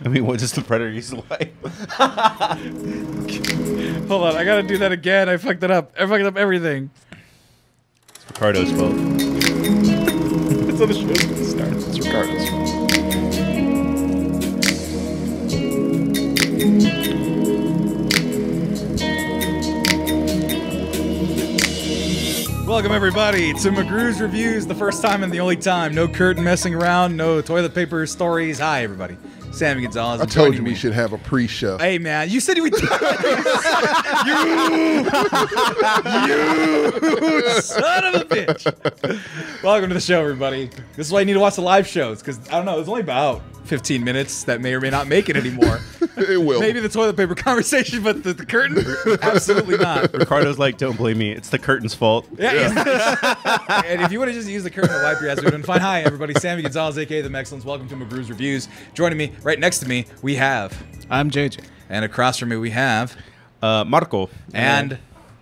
I mean, what does the Predator use to light? Hold on, I gotta do that again. I fucked it up. I fucked up everything. It's Ricardo's fault. That's how the show's gonna start. It's Ricardo's fault. Welcome everybody to McGrew's Reviews, the first time and the only time. No curtain messing around, no toilet paper stories. Hi everybody, Sammy Gonzalez. I told you we should have a pre-show. Hey man, you said you would. You son of a bitch. Welcome to the show, everybody. This is why you need to watch the live shows, because I don't know, it's only about 15 minutes that may or may not make it anymore. It will. Maybe the toilet paper conversation, but the curtain, absolutely not. Ricardo's like, don't blame me. It's the curtain's fault. Yeah. And if you would have just used the curtain to wipe your ass, we would have been fine. Hi, everybody. Sammy Gonzalez, a.k.a. The Mexcellence. Welcome to McGrew's Reviews. Joining me, right next to me, we have... I'm JJ. And across from me, we have... Marco. And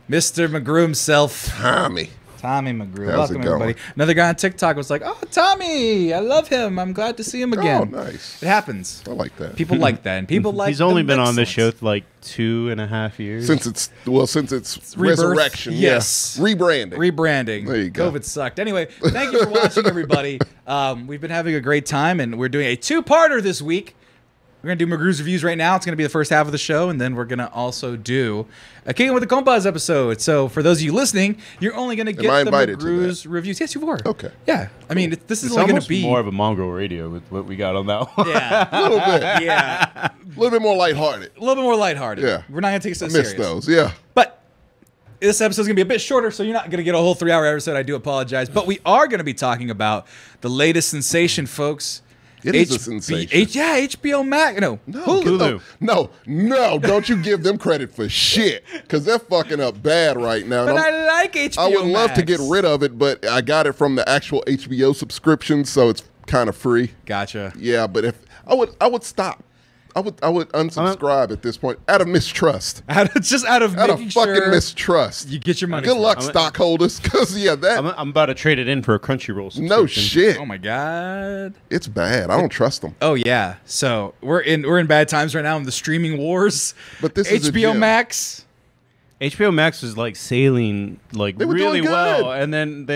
Mr. McGrew himself. Tommy McGrew. How's Welcome, it going? everybody. Another guy on TikTok was like, oh, Tommy, I love him. I'm glad to see him again. Oh, nice. It happens. I like that. People like that. And people like He's only the been on this Mexcellence. show for like 2.5 years. Since it's rebirth. resurrection. Yes. Yeah. Rebranding. Rebranding. There you go. COVID sucked. Anyway, thank you for watching, everybody. We've been having a great time, and we're doing a two-parter this week. We're going to do McGrew's Reviews right now. It's going to be the first half of the show, and then we're going to also do a Kicking with the Compas episode. So for those of you listening, you're only going to get the McGrew's Reviews. Yes, you were. Okay. Yeah. I mean, this is It's only going almost to be... more of a mongrel radio with what we got on that one. Yeah. A little bit. Yeah. A little bit more lighthearted. A little bit more lighthearted. Yeah. We're not going to take it so I serious. miss those. Yeah. But this episode's going to be a bit shorter, so you're not going to get a whole 3-hour episode. I do apologize. But we are going to be talking about the latest sensation, folks. It is a sensation. HBO Max. No, Hulu. No, don't you give them credit for shit, because they're fucking up bad right now. But I like HBO I would love Max. to get rid of it, but I got it from the actual HBO subscription, so it's kind of free. Gotcha. Yeah, but if I would stop. I would unsubscribe at this point out of mistrust. Just out of making fucking sure mistrust. you get your money. Good luck, stockholders, because I'm about to trade it in for a Crunchyroll subscription. no shit. Oh my god. It's bad. I don't trust them. Oh yeah. So we're in bad times right now in the streaming wars. But this is a HBO gem. Max. HBO Max was like sailing like They were really doing well, good. and then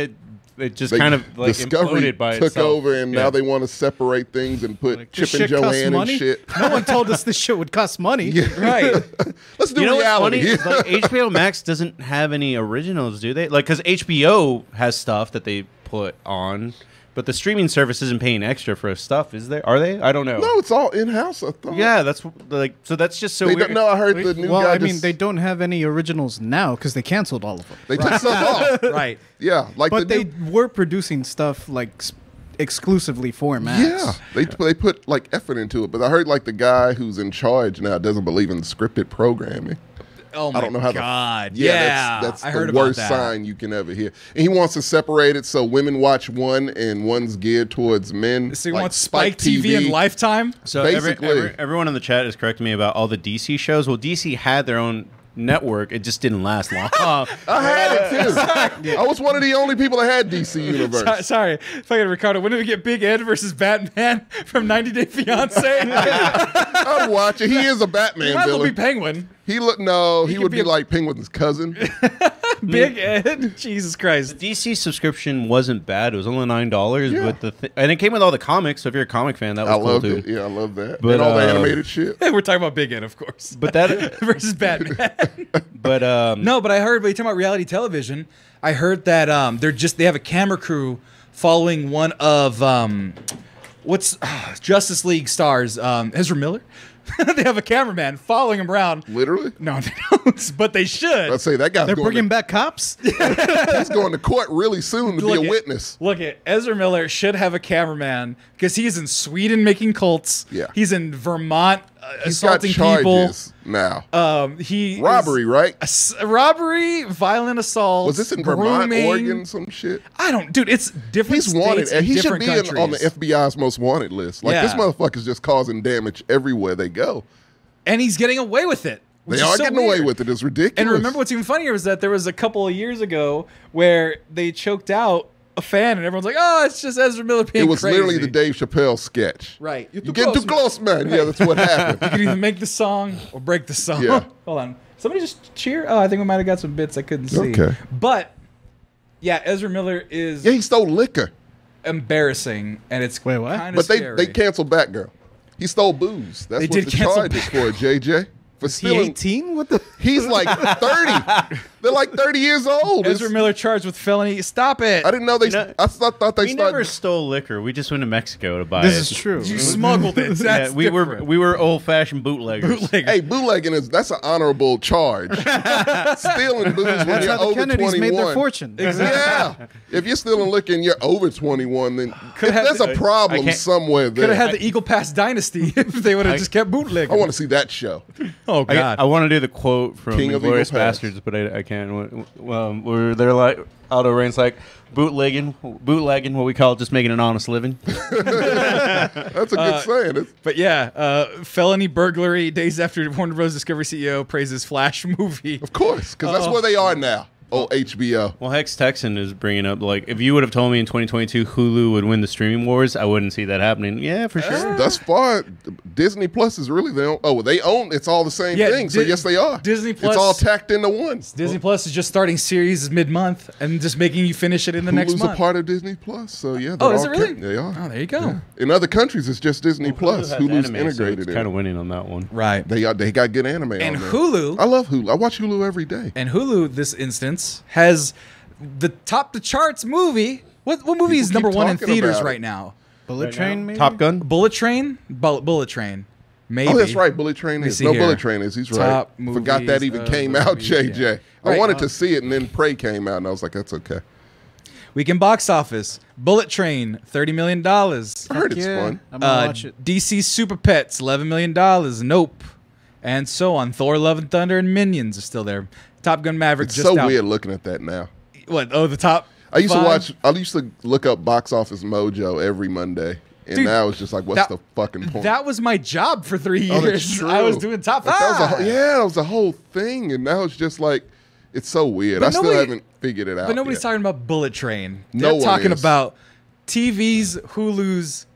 it just They- kind of like Discovery imploded by took itself. over, and now they want to separate things and put This Chip and shit costs Joanne and money? shit. No one told us this shit would cost money. Yeah. Right. Let's do You know what's reality. funny? It's like HBO Max doesn't have any originals, do they? Like, because HBO has stuff that they put on, but the streaming service isn't paying extra for stuff, is there? Are they? I don't know. No, it's all in house. I thought. Yeah, that's like so. That's just so They weird. don't know. I heard the new Well, guy. I mean, they don't have any originals now because they canceled all of them. they took stuff off. Right. Yeah, like But the they new, were producing stuff like exclusively for Max. yeah, they put like effort into it. But I heard like the guy who's in charge now doesn't believe in scripted programming. Oh my I don't know how god. to. Yeah, that's I the heard about worst that. sign you can ever hear. And he wants to separate it so women watch one and one's geared towards men. So you like want Spike TV and Lifetime? So Basically. everyone in the chat is correcting me about all the DC shows. Well, DC had their own network. It just didn't last long. I had it too. I was one of the only people that had DC Universe. Sorry, fucking Ricardo. When did we get Big Ed versus Batman from 90 Day Fiance? I'd watch it. He is a Batman Might as well be villain. Penguin. He could would be be a- like Penguin's cousin. Big Ed. Jesus Christ. DC subscription wasn't bad. It was only $9, Yeah. but and it came with all the comics. So if you're a comic fan, that was I cool loved too. it. Yeah, I love that. But, and all the animated shit. We're talking about Big Ed, of course. But that, versus Batman. but No, but I heard, when you talking about reality television, I heard that they have a camera crew following one of Justice League stars, Ezra Miller. They have a cameraman following him around. Literally. No, they don't, but they should. I'd say that guy's They're going bringing back cops? he's going to court really soon to Look be a it. witness. Look at Ezra Miller should have a cameraman because he's in Sweden making cults. Yeah. He's in Vermont He's got assaulting charges now. people. He Robbery, right? Robbery, violent assault. Was this in Vermont, grooming. Oregon, some shit? I don't, dude. It's different. He's wanted, states and he should different be countries. on the FBI's most wanted list. Like, this Yeah. motherfucker's just causing damage everywhere they go. And he's getting away with it. which They is are so getting away weird. with it. It's ridiculous. And remember what's even funnier is that there was a couple of years ago where they choked out a fan, and everyone's like, "Oh, it's just Ezra Miller being It was crazy." literally the Dave Chappelle sketch. Right. You get too close, man. Yeah, that's what happened. You can either make the song or break the song. Yeah. Hold on. Somebody just cheer. Oh, I think we might have got some bits I couldn't see. Okay. But yeah, Ezra Miller is Yeah, he stole liquor. embarrassing, and it's Wait, what? kind of But scary. they canceled Batgirl. He stole booze. That's They what did the cancel charge is for, JJ. For He stealing. 18? What the? He's like 30. They're like 30 years old. Ezra It's- Miller charged with felony. Stop it. I didn't know they. know, I thought they We started. never stole liquor. We just went to Mexico to buy This it. is true. You smuggled it. That's Yeah, we were old fashioned bootleggers. bootleg. Hey, bootlegging that's an honorable charge. Stealing booze when That's you're how the over Kennedys 21. made their fortune. Yeah, if you're stealing liquor and you're over 21, then Could have- there's a problem I can't- somewhere Could have there. had the Eagle Pass dynasty if they would have just kept bootlegging. I want to see that show. Oh God. I want to do the quote from King of Eagle Glorious Pass. Bastards, but I can't. Where they're like, Aldo Rain's like, bootlegging, what we call it, just making an honest living. That's a good saying. It's, But yeah, felony burglary days after Warner Bros. Discovery CEO praises Flash movie. of course, because that's where they are now. Oh, HBO. Well, Hex Texan is bringing up, like, if you would have told me in 2022 Hulu would win the streaming wars, I wouldn't see that happening. Yeah, for sure. Thus far, Disney Plus is really their own. Oh, they own. It's all the same Yeah, thing. So yes, they are. Disney Plus- It's all tacked into one. Disney Plus is just starting series mid-month and just making you finish it in the next Hulu's month. a part of Disney Plus. So yeah. Oh, they're is all it really? They are. Oh, there you go. In other countries, it's just Disney Plus. Hulu's integrated in. Kind of winning on that one. Right. They got good anime And on there. Hulu, I love Hulu. I watch Hulu every day. and Hulu, this instance, has the top the charts movie. What movie is People number keep one in talking theaters about it. right now? Bullet Train, maybe? Top Gun? Bullet Train? Bullet Train. Maybe. Oh, that's right. Bullet Train me is. see No, here. Bullet Train is. He's Top right. Forgot movies that even of came the out, weekend. JJ. Right. I wanted to see it, and then Prey came out, and I was like, that's okay. Weekend box office. Bullet Train, $30 million. I heard it's Yeah, fun. I'm gonna watch it. DC Super Pets, $11 million. Nope. And so on. Thor, Love and Thunder, and Minions are still there. Top Gun Maverick It's just so out. weird looking at that now. What? Oh, the top. I used five? I used to look up Box Office Mojo every Monday, and Dude, now it's just like, what's that- the fucking point? That was my job for 3 Oh, years. that's true. I was doing top Like, five. that was a whole thing, and now it's just like, it's so weird. But I still nobody- haven't figured it out. But nobody's yet. talking about Bullet Train. No They're one talking is. about TV's, Hulu's,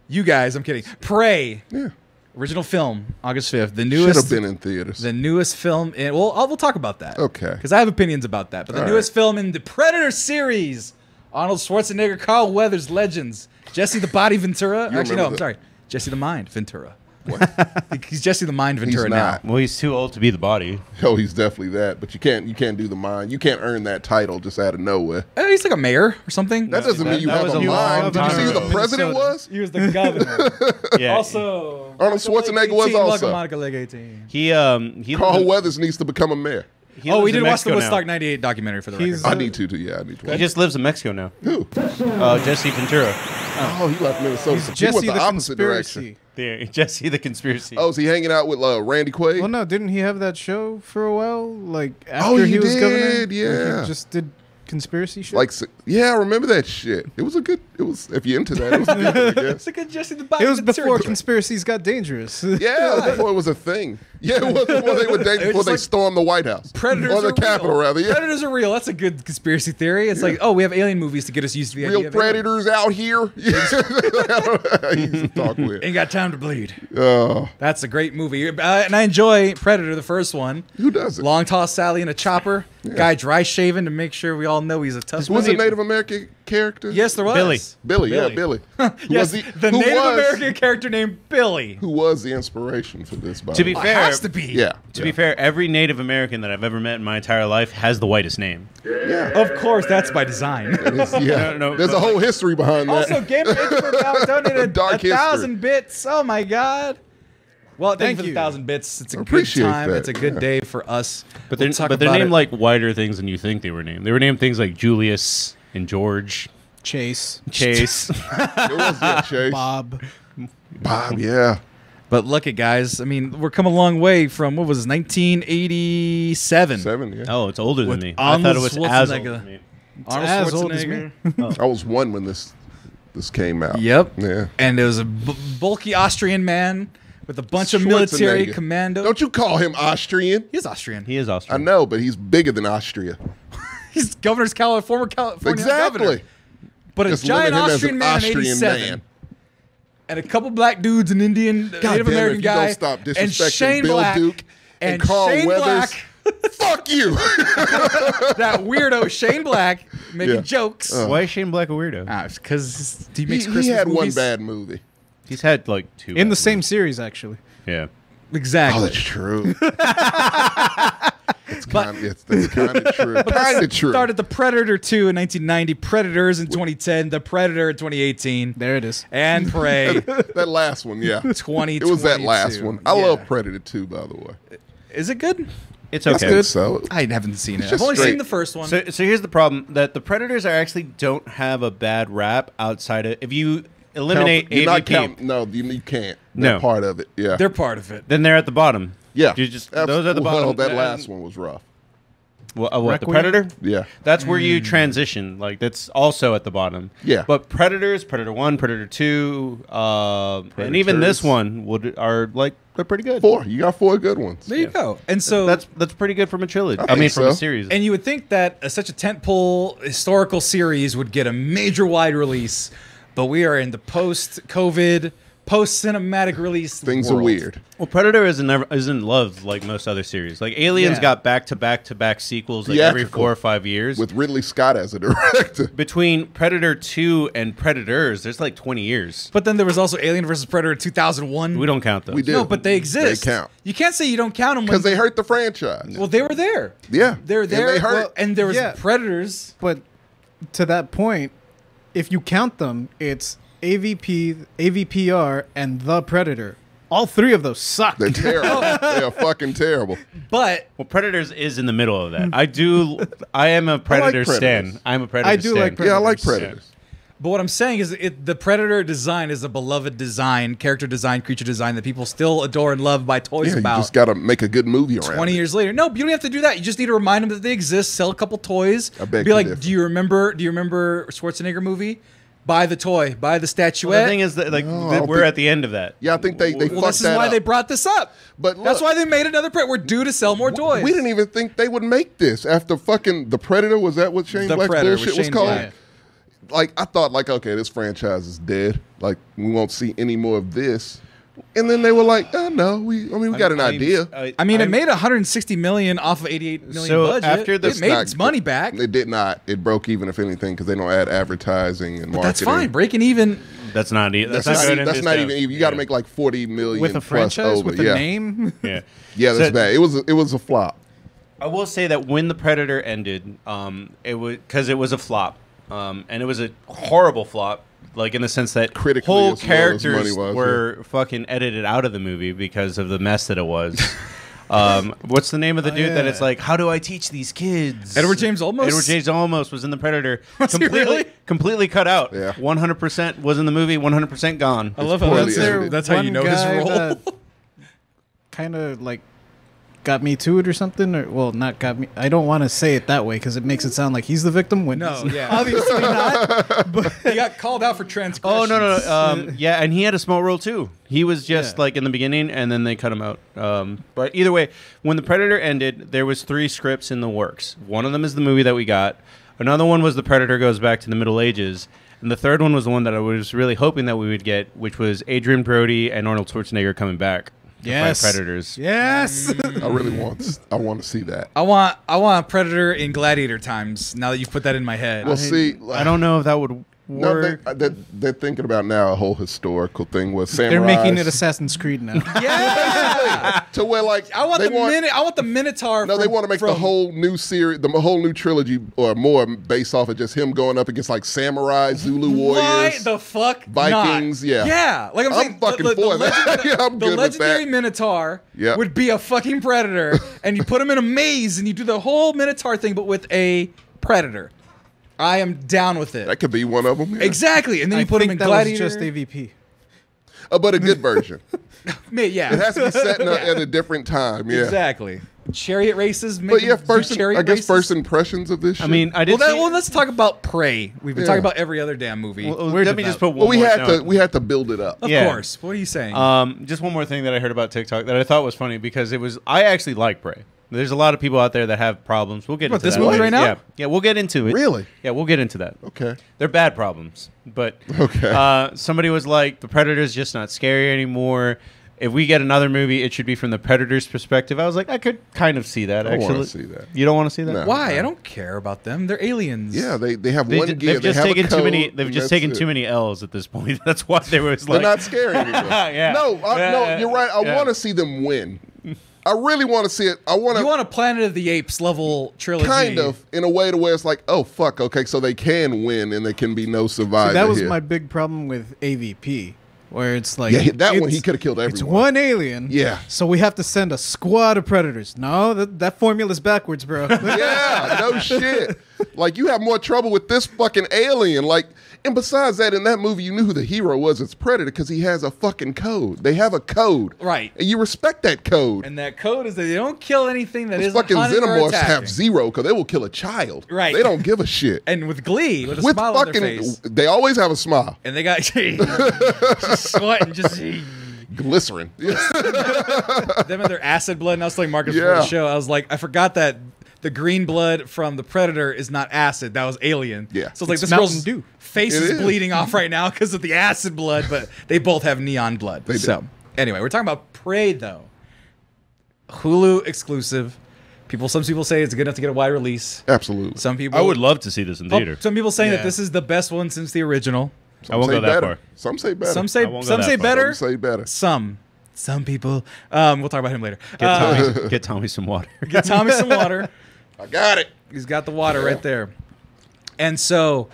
you guys. I'm kidding. Prey, Yeah, original film, August 5th. The should newest. have been in theaters. The newest film in. Well, we'll talk about that. Okay. Because I have opinions about that. But the All newest film in the Predator series. Arnold Schwarzenegger, Carl Weathers, legends. Jesse the Body Ventura. Actually, remember no, I'm the- sorry. Jesse the Mind Ventura. What? He's Jesse the Mind Ventura He's now. not. Well, he's too old to be the body. Oh, he's definitely that. But you can't do the mind. You can't earn that title just out of nowhere. He's like a mayor or something. That doesn't mean you that have was a a long mind. Did you time see who the ago. president Minnesota. was? He was the governor. Yeah. Also, Arnold Schwarzenegger was also. Monica Leg 18. He Carl lives- Weathers needs to become a mayor. he Oh, lives we in did watch the Mexico Woodstock now. '98 documentary for the He's- record. I need to. Yeah, I need to. He just lives in Mexico now. Who? Jesse Ventura. Oh, he left Minnesota. He's He went Jesse the the opposite Conspiracy. direction. There, Jesse the conspiracy. Oh, is he hanging out with Randy Quaid? Well, no, didn't he have that show for a while? Like after Oh, he he was governor? did, Where yeah. he just did conspiracy shit. Like, yeah, I remember that shit. It was a good. It was, if you're into that, it was good. I guess. It's like a Jesse the Body it was Ventura before joint. conspiracies got dangerous. Yeah, before it was a thing. Yeah, it was before they were dating, before just they like stormed the White House. Predators or the are Capitol, real. rather. Yeah. Predators are real. That's a good conspiracy theory. It's like, oh, we have alien movies to get us used to the idea Real of aliens. predators out here. Yeah. He used to talk weird. Ain't got time to bleed. Oh, That's a great movie. And I enjoy Predator, the first one. who does it? Long toss Sally in a chopper. Guy dry shaven to make sure we all know he's a tough Was it Native American character? Yes, there was. Billy. Billy. Yeah, Billy. Yes, Was he- the who Native was- American character named Billy. Who was the inspiration for this? By To the be way? fair, Has to be. Yeah. To be fair, every Native American that I've ever met in my entire life has the whitest name. yeah. Of course, that's by design. It's- yeah. No, There's a whole history behind that. Also, Game Maker donated Dark history. 1,000 bits. Oh my god. Well, thank you for the you. 1,000 bits. It's a good appreciate time. that, It's a good yeah. day for us. But We'll they're, talk but they're about named it. like wider things than you think they were named. They were named things like Julius and George, Chase, Chase. It was yeah, Chase. Bob. Bob, yeah. But look at guys. I mean, we're coming a long way from what was it, 1987. 7, yeah. Oh, it's older than With me. I thought Arnold it was as old Schwarzenegger. as me. Arnold as old as Schwarzenegger. I was 1 when this came out. Yep. Yeah. And there was a bulky Austrian man with a bunch of military Schwarzenegger. commando. Don't you call him Austrian? He's Austrian. He is I Austrian. know, but he's bigger than Austria. He's former California governor. Exactly. But a Just giant limit him as Austrian an man in Austrian 87. man. And a couple black dudes, an Indian, God Native damn it, American if you guy, don't stop and disrespecting Shane Bill Black, Duke and Carl Shane Weathers. Black, Fuck you. that weirdo Shane Black making Yeah. jokes. Why is Shane Black a weirdo? Because he makes Christmas he had one movies. bad movie. He's had like 2 In the bad same movies. series, actually. Yeah. Exactly. Oh, that's true. That's kind of true. Kind of true. Started the Predator 2 in 1990, Predators in 2010, The Predator in 2018, There it is. and Prey That last one, yeah. 2022. It was that last one. I Yeah. love Predator 2, by the way. Is it good? It's I okay. think so. I haven't seen it. I've just only straight- seen the first one. So here's the problem: that the Predators are actually don't have a bad rap outside of if you eliminate You're not AVP, counting. No, you can't. They're No. part of it. Yeah. They're part of it. then they're at the bottom. yeah. You just those are the Well, bottom. that last one was rough. What the Requiem? Predator? Yeah. That's where you transition. Like that's also at the bottom. Yeah. But Predators, Predator 1, Predator 2, and even this Predators. one are like they're pretty good. 4. You got 4 good ones. There you go. And so That's pretty good from a trilogy. I think mean, from a so. series. and you would think that such a tentpole historical series would get a major wide release, but we are in the post-COVID, post-cinematic release. Things world. are weird. Well, Predator isn't loved like most other series. Like Aliens Yeah. got back-to-back-to-back sequels like every Theatrical. 4 or 5 years. With Ridley Scott as a director. Between Predator 2 and Predators, there's like 20 years. But then there was also Alien vs. Predator 2001. We don't count those. We do. No, but they exist. They count. You can't say you don't count them Because they hurt the franchise. Well, they were there. Yeah. They're And there. they hurt. Well, and there was Yeah. Predators. But to that point, if you count them, it's AVP, AVPR, and The Predator. All 3 of those suck. They're terrible. They are fucking terrible. But Well, Predators is in the middle of that. I am a Predator Predators. stan. I'm a Predator I do stan. like Yeah, I like Predators. Predators. But what I'm saying is the Predator design is a beloved design, character design, creature design that people still adore and love, buy toys Yeah, you about. just got to make a good movie around 20 it. years later. No, you don't have to do that. You just need to remind them that they exist, sell a couple toys. I beg be to like, differ. do you remember Schwarzenegger movie? Buy the toy, buy the statuette. Well, the thing is that No, I don't we're think- at the end of that. Yeah, I think they well, fucked this is that why up. they brought this up. But That's look, why they made another Predator. We're due to sell more toys. we didn't even think they would make this after fucking The Predator. Was that what Shane The Black's Predator with bullshit was Shane called? Black. Like, I thought, like, okay, this franchise is dead. Like, we won't see any more of this. And then they were like, oh, no, we got an idea. I mean, it made 160 million off of 88 million So budget. after the- it made its money back. It did not. It broke even, if anything, because they don't add advertising and marketing. That's fine. Breaking even. That's not even. That's, That's, not, not, even, that's not even. You got to Yeah. make like 40 million With a plus franchise, over. with a yeah. name. Yeah. Yeah, that's So- bad. It was a flop. I will say that when the Predator ended, it was because it was a flop, and it was a horrible flop. Like in the sense that Critically whole as well as characters money-wise, were fucking edited out of the movie because of the mess that it was. What's the name of the dude that it's yeah. like? How do I teach these kids? Edward James Olmos? Edward James Olmos was in the Predator. Was he really? Completely cut out. Yeah. 100% was in the movie. 100% gone. I love how poorly that's, edited. that's how you know his role. Kind of like got me to it or something, or well, not got me. I don't want to say it that way because it makes it sound like he's the victim. When No, he's yeah. obviously not. But He got called out for transgression. Oh no. Yeah, and he had a small role too. He was just Yeah. like in the beginning, and then they cut him out. But either way, when the Predator ended, there was 3 scripts in the works. One of them is the movie that we got. Another one was the Predator goes back to the Middle Ages, and the third one was the one that I was really hoping that we would get, which was Adrian Brody and Arnold Schwarzenegger coming back. to Yes. fight Predators. yes, I really want to see that. I want a Predator in Gladiator times. Now that you've put that in my head. Well, see, I don't know if that would No, work. they're thinking about now a whole historical thing with samurais. they're making it Assassin's Creed now. yeah. to where like I want they I want the Minotaur. No, they want to make the whole new series, the whole new trilogy, or more based off of just him going up against like samurai, Zulu warriors. Why the fuck Vikings, not? yeah. Yeah, like I'm I'm saying, fucking for that. Yeah, I'm the good with legendary that. Minotaur Yep. would be a fucking predator, and you put him in a maze, and you do the whole Minotaur thing, but with a predator. I am down with it. That could be one of them. Yeah. Exactly, and then you put him in that Gladiator. was just AVP. But a good version. Yeah, It has to be set at a different time. Yeah. exactly. Chariot races. But yeah, chariot I guess races. first impressions of this shit. I mean, I Well, did. see, let's talk about Prey. We've been Yeah. talking about every other damn movie. well, We're let me just put one well, we more had note. to build it up. of yeah. course. What are you saying? Just one more thing that I heard about TikTok that I thought was funny because I actually like Prey. There's a lot of people out there that have problems. We'll get What, into this that movie later. right now? Yeah, we'll get into it. Really? Yeah, we'll get into that. Okay. They're bad problems, but Okay. somebody was like, the Predator's just not scary anymore. If we get another movie, it should be from the Predator's perspective. I was like, I could kind of see that. I don't actually, wanna see that. You don't want to see that? No. Why? I don't care about them. They're aliens. Yeah, they have one gear. They've just they have taken a too many. code, They've and just that's taken it. too many L's at this point. That's why they was They're like, not scary anymore. Yeah. No, Yeah, you're right. I yeah. want to see them win. I really want to see it. I want You to want a Planet of the Apes level trilogy? kind of in a way to where it's like, oh fuck, okay, so they can win and there can be no survivor. So that was here. my big problem with AVP, where it's like that one it's- he could have killed It's everyone. one alien. Yeah. So we have to send a squad of predators. No, that formula's backwards, bro. Yeah, no shit. Like you have more trouble with this fucking alien. Like, and besides that, in that movie, you knew who the hero was. It's Predator because he has a fucking code. They have a code, Right. And you respect that code. And that code is that they don't kill anything that Those isn't fucking hunting or xenomorphs attacking. have zero because they will kill a child. Right. They don't give a shit. And with glee, with a With smile on their fucking, face. they always have a smile. And they got just sweating, just Glycerin. them and their acid blood. And I was telling Marcus before Yeah. the show, I was like, I forgot that the green blood from the Predator is not acid. That was alien. Yeah. So it's like It's this Mountain girl's Dew. face It is is. bleeding off right now because of the acid blood, but they both have neon blood. They do. So anyway, we're talking about Prey though. Hulu exclusive. Some people say it's good enough to get a wide release. Absolutely. Some people I would love to see this in theater. Some people saying Yeah. that this is the best one since the original. Some I won't say go that better. far. Some say better. Some say I won't go that far. better. Some say better. Some people. We'll talk about him later. Get Tommy some water. Get Tommy some water. I got it. He's got the water right there. And so,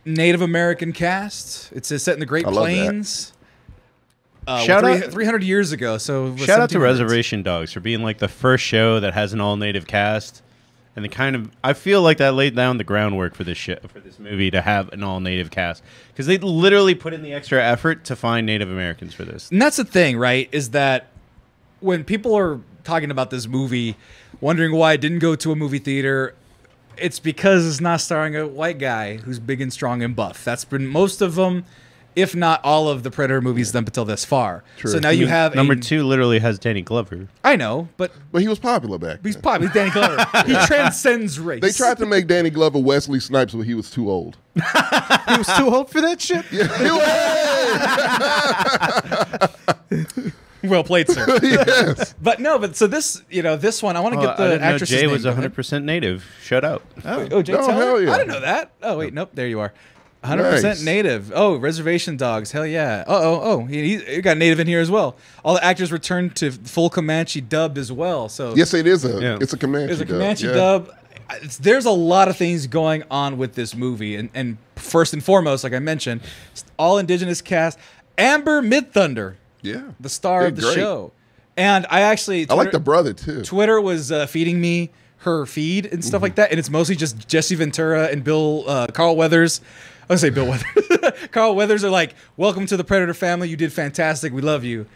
Native American cast. It's set in the Great I love that. Plains. Shout out- 300 years ago. So it was Shout out to 1700s. Reservation Dogs for being like the first show that has an all native cast, and I feel like that laid down the groundwork for this movie to have an all native cast because they literally put in the extra effort to find Native Americans for this. And that's the thing, right? Is that when people are talking about this movie, wondering why it didn't go to a movie theater, it's because it's not starring a white guy who's big and strong and buff. That's been most of them, if not all of the Predator movies up until this far. True. So now you have Number 2 literally has Danny Glover. I know, but But he was popular back he's then. probably Danny Glover. He transcends race. They tried to make Danny Glover Wesley Snipes, but he was too old. He was too old for that shit. Well played, sir. Yes. But so this, this one, I want to get I the didn't know actress's Jay name. was Go ahead. 100% native. Shut up. Oh, Jay Oh, Teller? hell yeah. I didn't know that. Oh, wait, nope. There you are. 100% Nice. native. Oh, Reservation Dogs. Hell yeah. He got native in here as well. All the actors returned to full Comanche dubbed as well. So Yes, it is Yeah. it's a Comanche there's a dub. Comanche Yeah. dub. There's a lot of things going on with this movie. And first and foremost, like I mentioned, all indigenous cast. Amber Midthunder, Yeah. the star Did of the great. show. And I actually... I like the brother, too. Twitter was feeding me her feed and stuff like that, and it's mostly just Jesse Ventura and Carl Weathers. I would say Bill Weathers. Carl Weathers are like, "Welcome to the Predator family. You did fantastic. We love you."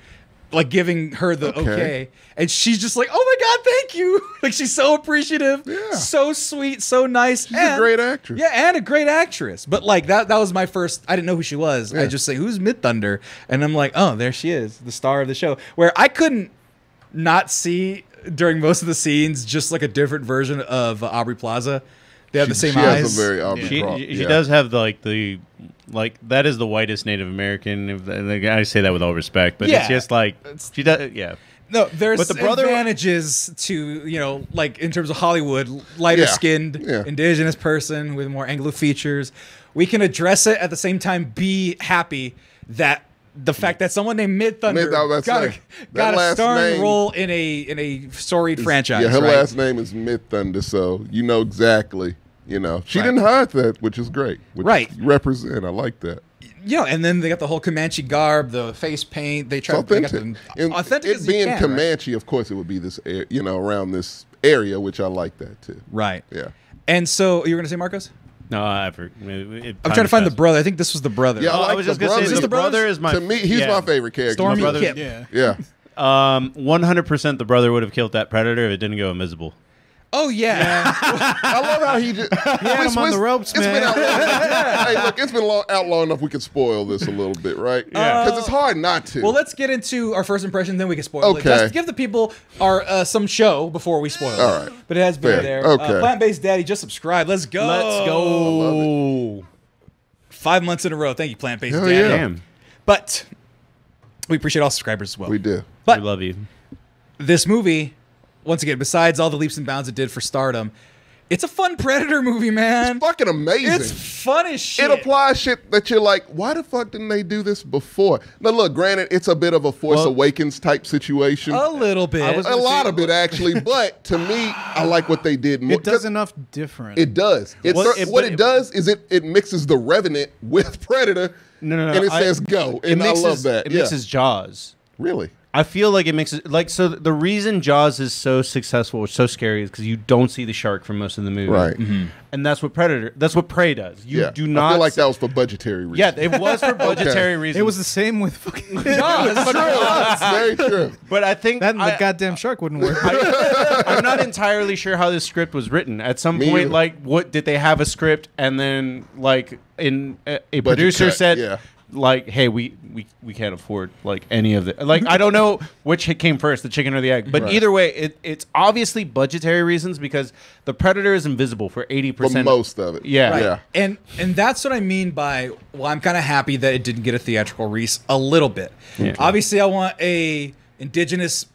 Like giving her the okay, and she's just like, "Oh my god, thank you!" Like she's so appreciative, Yeah. so sweet, so nice. She's a great actress. Yeah, and a great actress. But like that was my first. I didn't know who she was. I Yeah. just say, "Who's Midthunder?" And I'm like, "Oh, there she is, the star of the show." Where I couldn't not see during most of the scenes just like a different version of Aubrey Plaza. They have the same she eyes. has a very Aubrey She Plaza. she does have that is the whitest Native American. I say that with all respect, but Yeah. it's just like she does. Yeah, No, there's But the brother- advantages to, like in terms of Hollywood, lighter Yeah. skinned, Yeah. indigenous person with more Anglo features. We can address it at the same time, be happy that the fact that someone named Midthunder I was got about a, to say, got that a last starring name role in a storied franchise. Yeah, her right? last name is Midthunder, so you know exactly. She Right. didn't hide that, which is great. Which Right. you represent. I like that. And then they got the whole Comanche garb, the face paint. They It's try they got authentic. the And authentic it as being you can, right? Comanche, of course, it would be this, around this area, which I like that too. Right. Yeah. And so you were going to say, Marcos? no, I'm trying to find the brother. I think this was the brother. Yeah, Oh, I like was the just gonna say brothers. the brother is my To me, he's my favorite character. Stormy brother- Kip. Yeah. Yeah. 100% the brother would have killed that predator if it didn't go invisible. Oh yeah. I love how he just had him on the ropes, It's been man. out long. Hey, look, it's been out long enough. We could spoil this a little bit, right? Because it's hard not to. Well, let's get into our first impression, then we can spoil it. Okay. Just give the people our some show before we spoil All it. right. But it has been Fair. there. Okay. Plant-Based Daddy, just subscribe. Let's go. Let's go. 5 months in a row. Thank you, Plant-Based Hell Daddy. yeah. Damn. But we appreciate all subscribers as well. We do. But We love you. this movie, once again, besides all the leaps and bounds it did for stardom, it's a fun Predator movie, man. Fucking amazing. It's fun as shit. It applies shit that you're like, why the fuck didn't they do this before? Now, look, granted, it's a bit of a Force Awakens type situation. A little bit. A lot of it, actually. But to me, I like what they did more. It does enough different. It does. What it does is it mixes the Revenant with Predator. No. And it says go. And I love that. It Yeah. mixes Jaws. Really? I feel like it mixes so the reason Jaws is so successful, or so scary, is because you don't see the shark for most of the movie, Right. And that's what Prey does. You do not. I feel like that was for budgetary reasons. Yeah, it was for budgetary reasons. It was the same with fucking Jaws. That's very true. but I think that. And the goddamn shark wouldn't work. I'm not entirely sure how this script was written. At some Me point, either. like, what did they have a script, and then like in a producer cut, said, yeah. like, hey, we can't afford like any of it. Like, I don't know which came first, the chicken or the egg. But Right. either way, it's obviously budgetary reasons because the Predator is invisible for 80%. For most of it. Yeah. Right. Yeah. And that's what I mean by, well, I'm kind of happy that it didn't get a theatrical release a little bit. Yeah. Obviously, I want a indigenous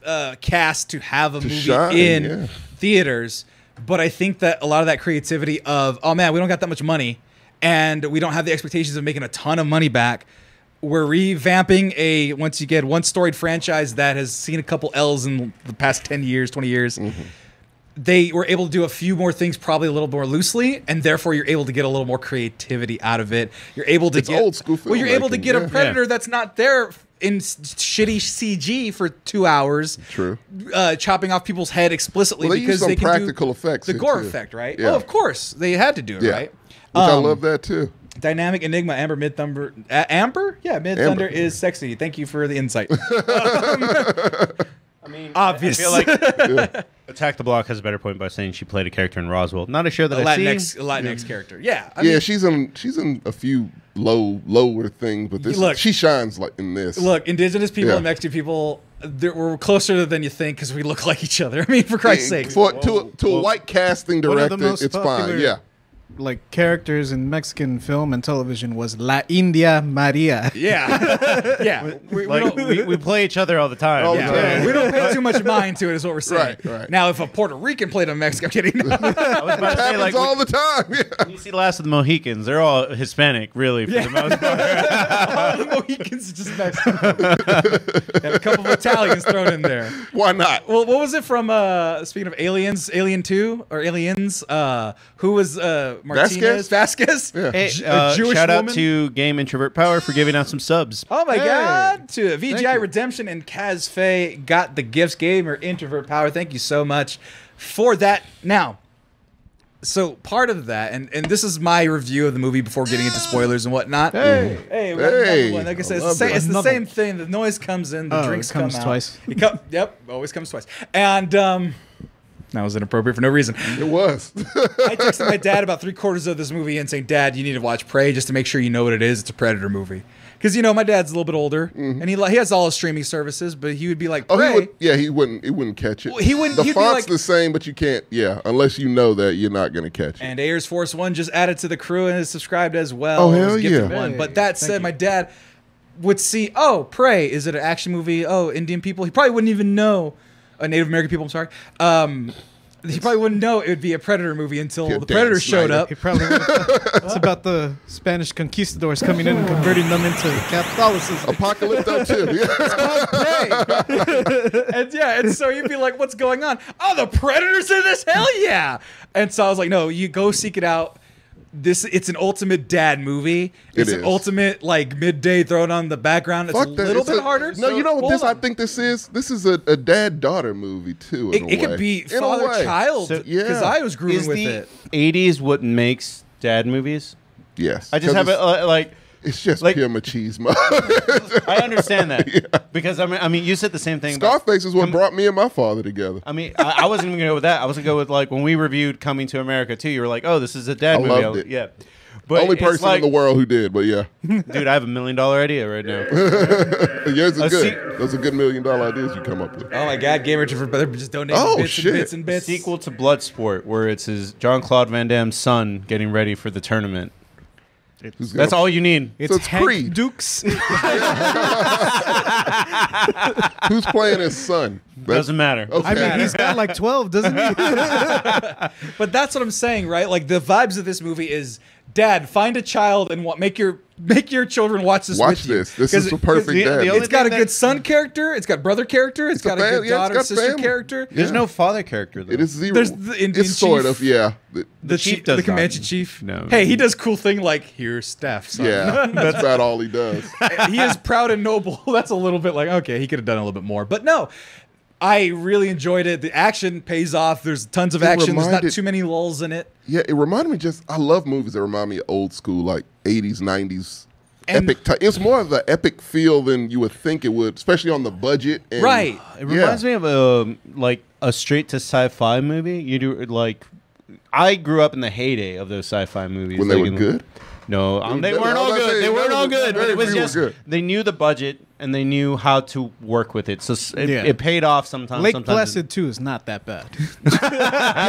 cast to have a movie shine, in yeah. theaters, but I think that a lot of that creativity of, oh man, we don't got that much money, and we don't have the expectations of making a ton of money back. We're revamping a one storied franchise that has seen a couple L's in the past 10 years, 20 years. They were able to do a few more things probably a little more loosely, and therefore you're able to get a little more creativity out of it. You're able to get old school Well, you're able to filmmaking, get yeah. a Predator that's not there in shitty CG for 2 hours. True. Chopping off people's head explicitly Well, they because use some they can practical do effects the here, gore too. effect, right? Yeah. Oh, of course they had to do it, Yeah. right? Which I love that too. Dynamic Enigma, Amber Mid Thunder. Amber? Yeah, Mid Thunder is sexy. Thank you for the insight. I mean, Obvious. I feel like Attack the Block has a better point by saying she played a character in Roswell, not a show that I've seen. Latinx character. Yeah. I Yeah, mean, she's in a few lower things, but Look. she shines like in this. look, indigenous people Yeah. and Mexican people, we're closer than you think because we look like each other. I mean, for Christ's sake. To a white casting One of the director, most it's fine. popular- Yeah. Like characters in Mexican film and television was La India Maria. Yeah. Yeah. We play each other all the time. All the Yeah, time. we don't pay too much mind to it, is what we're saying. Right. Now, if a Puerto Rican played a Mexican, I'm kidding. I was about to say, Happens like, all the time. Yeah. when you see Last of the Mohicans, they're all Hispanic, really, for the most part. All the Mohicans are just Mexican. And a couple of Italians thrown in there. Why not? Well, what was it from, speaking of Aliens, Alien 2, or Aliens, who was Martinez? Vasquez? Yeah. Hey, a Jewish shout out woman? to Game Introvert Power for giving out some subs. Oh my Hey. God! To Thank VGI you. Redemption and Kaz Faye got the gifts. Gamer Introvert Power. Thank you so much for that. Now, so part of that, and this is my review of the movie before getting into spoilers and whatnot. Hey. We got another Hey. one. Like I said, I it's the love same, that. it's the Another same thing. The noise comes in, the Oh, drinks it comes come out. twice. Yep, always comes twice. And that was inappropriate for no reason. It was. I texted my dad about 3/4 of this movie and saying, "Dad, you need to watch Prey just to make sure you know what it is. It's a Predator movie." Because my dad's a little bit older, and he has all his streaming services, but he would be like, Oh, "Prey." he wouldn't catch it. Well, he wouldn't- The he'd be font's like- the same, but you can't. Yeah, unless you know that you're not going to catch it. And Ayers Force One just added to the crew and is subscribed as well. Oh, It was hell a gifted yeah. One. Hey, But that thank said, you. my dad would see, oh, Prey, is it an action movie? Oh, Indian people. He probably wouldn't even know. Native American people, I'm sorry. He probably wouldn't know it would be a Predator movie until Yeah, the Dan Predator showed Snyder. up. He probably it's about the Spanish conquistadors coming in and converting them into Catholicism. Apocalypto too. Yeah. And so you'd be like, what's going on? Oh, the Predator's in this? Hell yeah. And so I was like, no, you go seek it out. It's an ultimate dad movie. It's an is. ultimate like midday thrown on the background. It's Fuck a that. little It's bit harder. No, you know what Hold this? I on. think this is. This is a dad-daughter movie too. In a It way. could be In a way. father-child So- Yeah. because I was grooving Is with the it. 80s what makes dad movies? Yes. I just 'Cause have it it's- like It's just Like- pure machismo. I understand that because I mean, you said the same thing. about- Scarface is what brought me and my father together. I mean, I wasn't even gonna go with that. I was gonna go with like when we reviewed Coming to America too. You were like, "Oh, this is a dad I movie." loved it. Yeah, but Only it's person like, in the world who did, but yeah. dude, I have $1 million idea right now. Yours is A good. Those are good $1 million ideas you come up with. Oh my God, Gamer they're just donating Oh, bits shit. and bits and bits. Sequel to Bloodsport, where it's his Jean-Claude Van Damme's son getting ready for the tournament. Who's That's gonna- all you need. It's it's Hank Creed. Dukes. Who's playing his son? Doesn't matter. Okay. I mean, he's got like 12, doesn't he? But that's what I'm saying, right? Like the vibes of this movie is, Dad, find a child and make your children watch this. Watch with you. this. This is the perfect the dad. only It's got a thing good that- son character. It's got brother character. It's got a good yeah, it's daughter got sister family. character. There's Yeah. no father character though. It is zero. There's the Indian it's sort chief. of, yeah. The chief chief, does the Comanche not. chief. No. Hey, he does cool thing like here's Steph. Son. Yeah, that's about all he does. He is proud and noble. That's a little bit like, okay, he could have done a little bit more. But no, I really enjoyed it. The action pays off. There's tons of It action. There's not reminded- too many lulls in it. Yeah, it reminded me I love movies that remind me of old school, like 80s, 90s And- epic type. It's more of the epic feel than you would think it would, especially on the budget. And, Right. It reminds me of a straight to sci-fi movie. You do like, I grew up in the heyday of those sci-fi movies When they like were in- good? No, they weren't all good. They weren't all good. But it was just they knew the budget and they knew how to work with it. So Yeah. it paid off sometimes. Lake sometimes Placid 2 is not that bad. You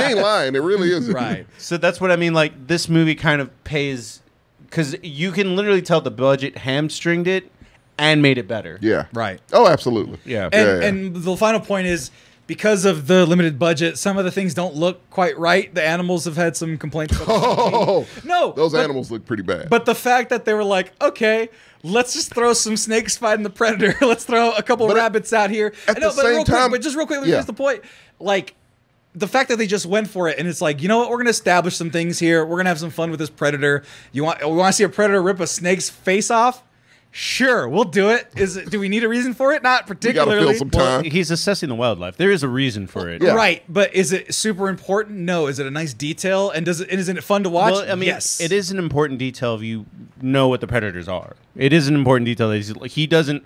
ain't lying. It really isn't. Right. So that's what I mean. Like this movie kind of pays because you can literally tell the budget hamstringed it and made it better. Yeah. Right. Oh, absolutely. Yeah. And the final point is, because of the limited budget, some of the things don't look quite right. The animals have had some complaints about Oh, no, those but- animals look pretty bad. But the fact that they were like, okay, let's just throw some snakes fighting the predator. Let's throw a couple But rabbits out here. at the same real time- quick, but just real quick, yeah. here's the point. Like, the fact that they just went for it and it's like, you know what, we're gonna establish some things here. We're gonna have some fun with this predator. We want to see a predator rip a snake's face off? Sure, we'll do it. Do we need a reason for it? Not we particularly. gotta fill some time. He's assessing the wildlife. There is a reason for it. Yeah. Right, but is it super important? No. Is it a nice detail? And isn't it fun to watch? Well, I mean, yes. it is an important detail if you know what the predators are. It is an important detail that he doesn't,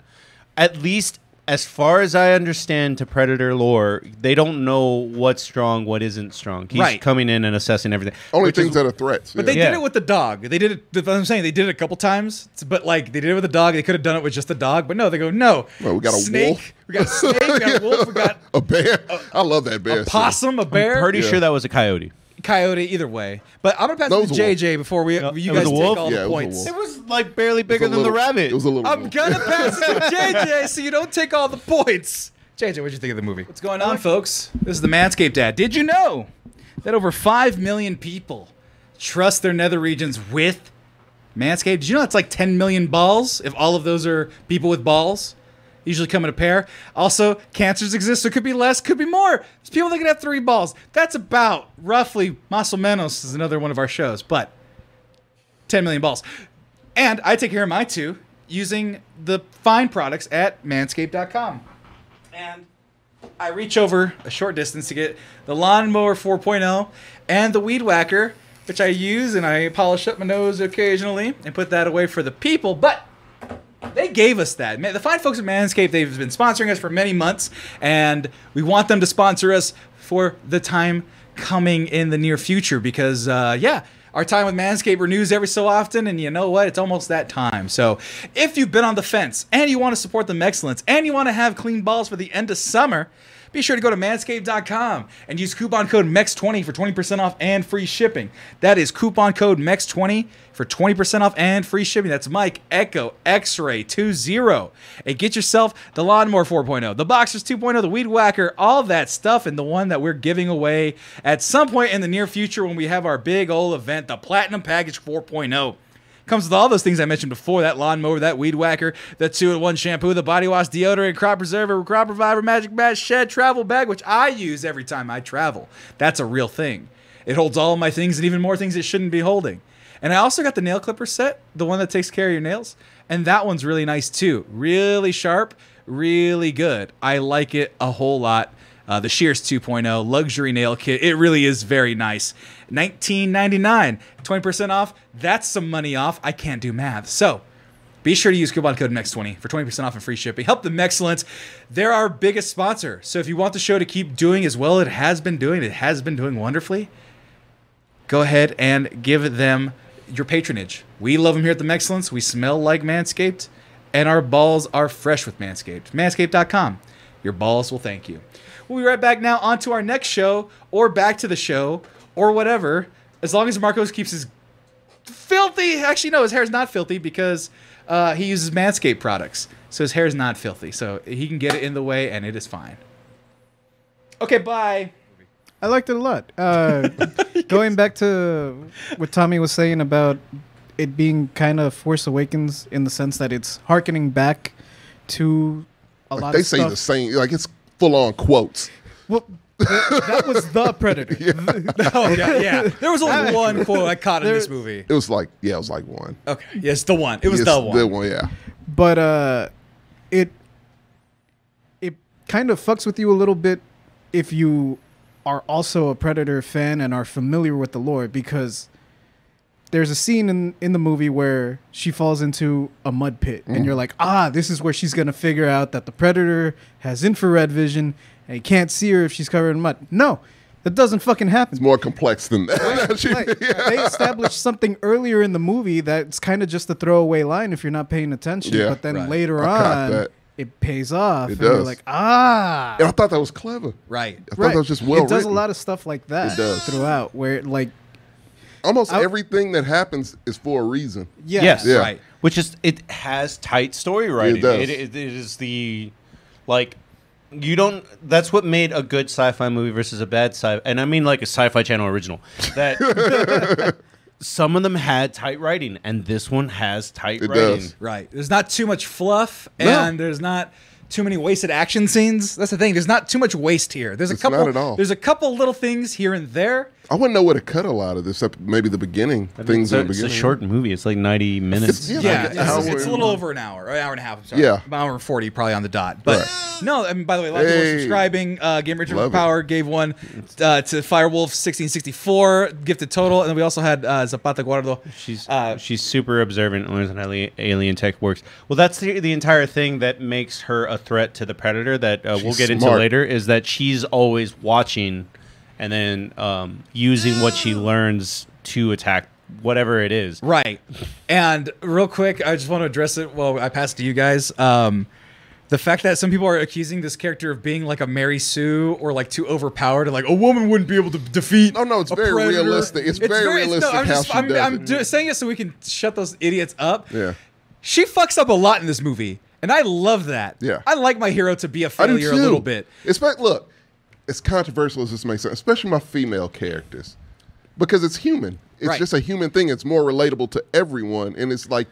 at least as far as I understand to predator lore, they don't know what's strong, what isn't strong. He's Right. coming in and assessing everything. Only which is- things that are threats. But yeah. they Yeah. did it with the dog. They did it. What I'm saying, they did it a couple times. But like, they did it with the dog. They could have done it with just the dog. But no, they go, no. Well, we got a snake. wolf. We got a snake. We got a wolf. We got a bear. I love that bear. a possum. A bear. Pretty Yeah. sure that was a coyote. Coyote. Either way. But I'm gonna pass That it was to a wolf. JJ before you it guys was a take wolf? all Yeah, the it was a points. wolf. It was like barely It was bigger a than the little- rabbit. It was a little I'm wolf. gonna pass it to JJ so you don't take all the points. JJ, what'd you think of the movie? What's going on, folks? This is the Manscaped Dad. Did you know that over 5 million people trust their nether regions with Manscaped? Did you know that's like 10 million balls if all of those are people with balls? Usually come in a pair. Also, cancers exist, so it could be less, could be more. There's people that can have 3 balls. That's about roughly, más o menos is another one of our shows, but 10 million balls. And I take care of my 2 using the fine products at manscaped.com. And I reach over a short distance to get the Lawnmower 4.0 and the Weed Whacker, which I use and I polish up my nose occasionally and put that away for the people. But they gave us that. The fine folks at Manscaped, they've been sponsoring us for many months, and we want them to sponsor us for the time coming in the near future because, our time with Manscaped renews every so often, and you know what? It's almost that time. So if you've been on the fence and you want to support them excellence and you want to have clean balls for the end of summer, be sure to go to manscaped.com and use coupon code MEX20 for 20% off and free shipping. That is coupon code MEX20 for 20% off and free shipping. That's Mike Echo X-Ray 20. And get yourself the Lawnmower 4.0, the Boxers 2.0, the Weed Whacker, all that stuff, and the one that we're giving away at some point in the near future when we have our big old event, the Platinum Package 4.0. Comes with all those things I mentioned before, that lawnmower, that weed whacker, the 2-in-1 shampoo, the body wash, deodorant, crop preserver, crop reviver, magic bat, shed, travel bag, which I use every time I travel. That's a real thing. It holds all of my things and even more things it shouldn't be holding. And I also got the nail clipper set, the one that takes care of your nails. And that one's really nice too. Really sharp, really good. I like it a whole lot. The Shears 2.0 luxury nail kit. It really is very nice. $19.99, 20% off. That's some money off. I can't do math. So Be sure to use coupon code MEX20 for 20% off and free shipping. Help the Mexcellence. They're our biggest sponsor. So if you want the show to keep doing as well it has been doing wonderfully, go ahead and give them your patronage. We love them here at the Mexcellence. We smell like Manscaped, and our balls are fresh with Manscaped. Manscaped.com. Your balls will thank you. We'll be right back now on to our next show, or back to the show, or whatever, as long as Marcos keeps his filthy... Actually, no, his hair's not filthy because he uses Manscaped products. So his hair is not filthy. So he can get it in the way, and it is fine. Okay, bye. I liked it a lot. Going back to what Tommy was saying about it being kind of Force Awakens in the sense that it's hearkening back to a lot They of say stuff. the same, like it's full on quotes. Well, that was the Predator. Oh, yeah. There was only one quote I caught in this movie. It was like one. Okay. Yes, the one. It was Yes, the one. The one, yeah. But it kind of fucks with you a little bit if you are also a Predator fan and are familiar with the lore, because there's a scene in the movie where she falls into a mud pit and you're like, this is where she's going to figure out that the Predator has infrared vision and you can't see her if she's covered in mud. No, that doesn't fucking happen. It's more complex than that. Like, they established something earlier in the movie that's kind of just a throwaway line if you're not paying attention. Yeah. But then Right. later I caught on, that. it pays off. It and you're does. like, And I thought that was clever. Right. I thought that was just well It does written. a lot of stuff like that It does. throughout where, like, Almost everything that happens is for a reason. Yes. Yeah. Right. Which is, it has tight story writing. It does. It is the, like, you don't, that's what made a good sci-fi movie versus a bad sci-fi, and I mean like a Sci-Fi Channel original, that some of them had tight writing, and this one has tight It writing. does. Right. There's not too much fluff, No. and there's not too many wasted action scenes. That's the thing. There's not too much waste here. There's a It's couple. not at all. There's a couple little things here and there. I wouldn't know where to cut a lot of this, except maybe the beginning. Things in the It's a beginning. short movie. It's like 90 minutes. Yeah, Yeah, like an hour it's a and- little over an hour, or an hour and a half. I'm sorry. Yeah. About an hour and 40 probably on the dot. But Right. no, I mean, by the way, a lot of people are Hey. subscribing. Game Richard Love it. Power gave one to Firewolf 1664 gifted total, and then we also had Zapata Guardo. She's super observant and learns how alien tech works. Well, that's the entire thing that makes her a threat to the Predator that we'll She's get into smart. later, is that she's always watching and then using what she learns to attack whatever it is. Right. And real quick, I just want to address it while I pass it to you guys. The fact that some people are accusing this character of being like a Mary Sue or like too overpowered, and like a woman wouldn't be able to defeat. No, it's a very predator. realistic. It's very realistic I'm how she does it. saying it so we can shut those idiots up. Yeah. She fucks up a lot in this movie, and I love that. Yeah. I like my hero to be a I do failure too. a little bit. Look, as controversial as this makes sense, especially my female characters, because it's human. It's Right. just a human thing. It's more relatable to everyone, and it's like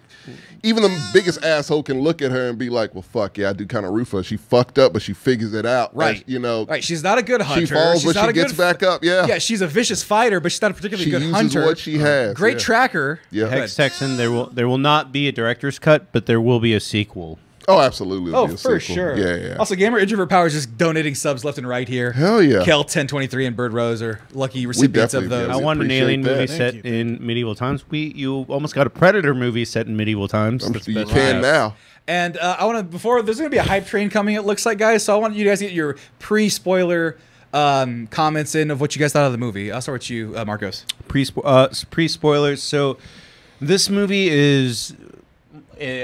even the biggest asshole can look at her and be like, "Well, fuck yeah, I do kind of root for her. She fucked up, but she figures it out." Right. You know. Right. She's not a good hunter. She falls, she's but not she a gets good back up. Yeah. Yeah, she's a vicious fighter, but she's not a particularly She good uses hunter. what she has. Great yeah. tracker. Yeah. Hex Texan, there will not be a director's cut, but there will be a sequel. Oh, absolutely. it'll Oh, be a for sequel. sure. Yeah. Also, Gamer Introvert Power is just donating subs left and right here. Hell yeah. Kel 1023 and Bird Rose are lucky recipients of definitely those. do. I want an appreciate alien that. movie Thank set in medieval times. You almost got a Predator movie set in medieval times. That's You best can we have. now. And I want to, before, there's going to be a hype train coming, it looks like, guys. So I want you guys to get your pre-spoiler comments in of what you guys thought of the movie. I'll start with you, Marcos. Pre-spoilers. So this movie is,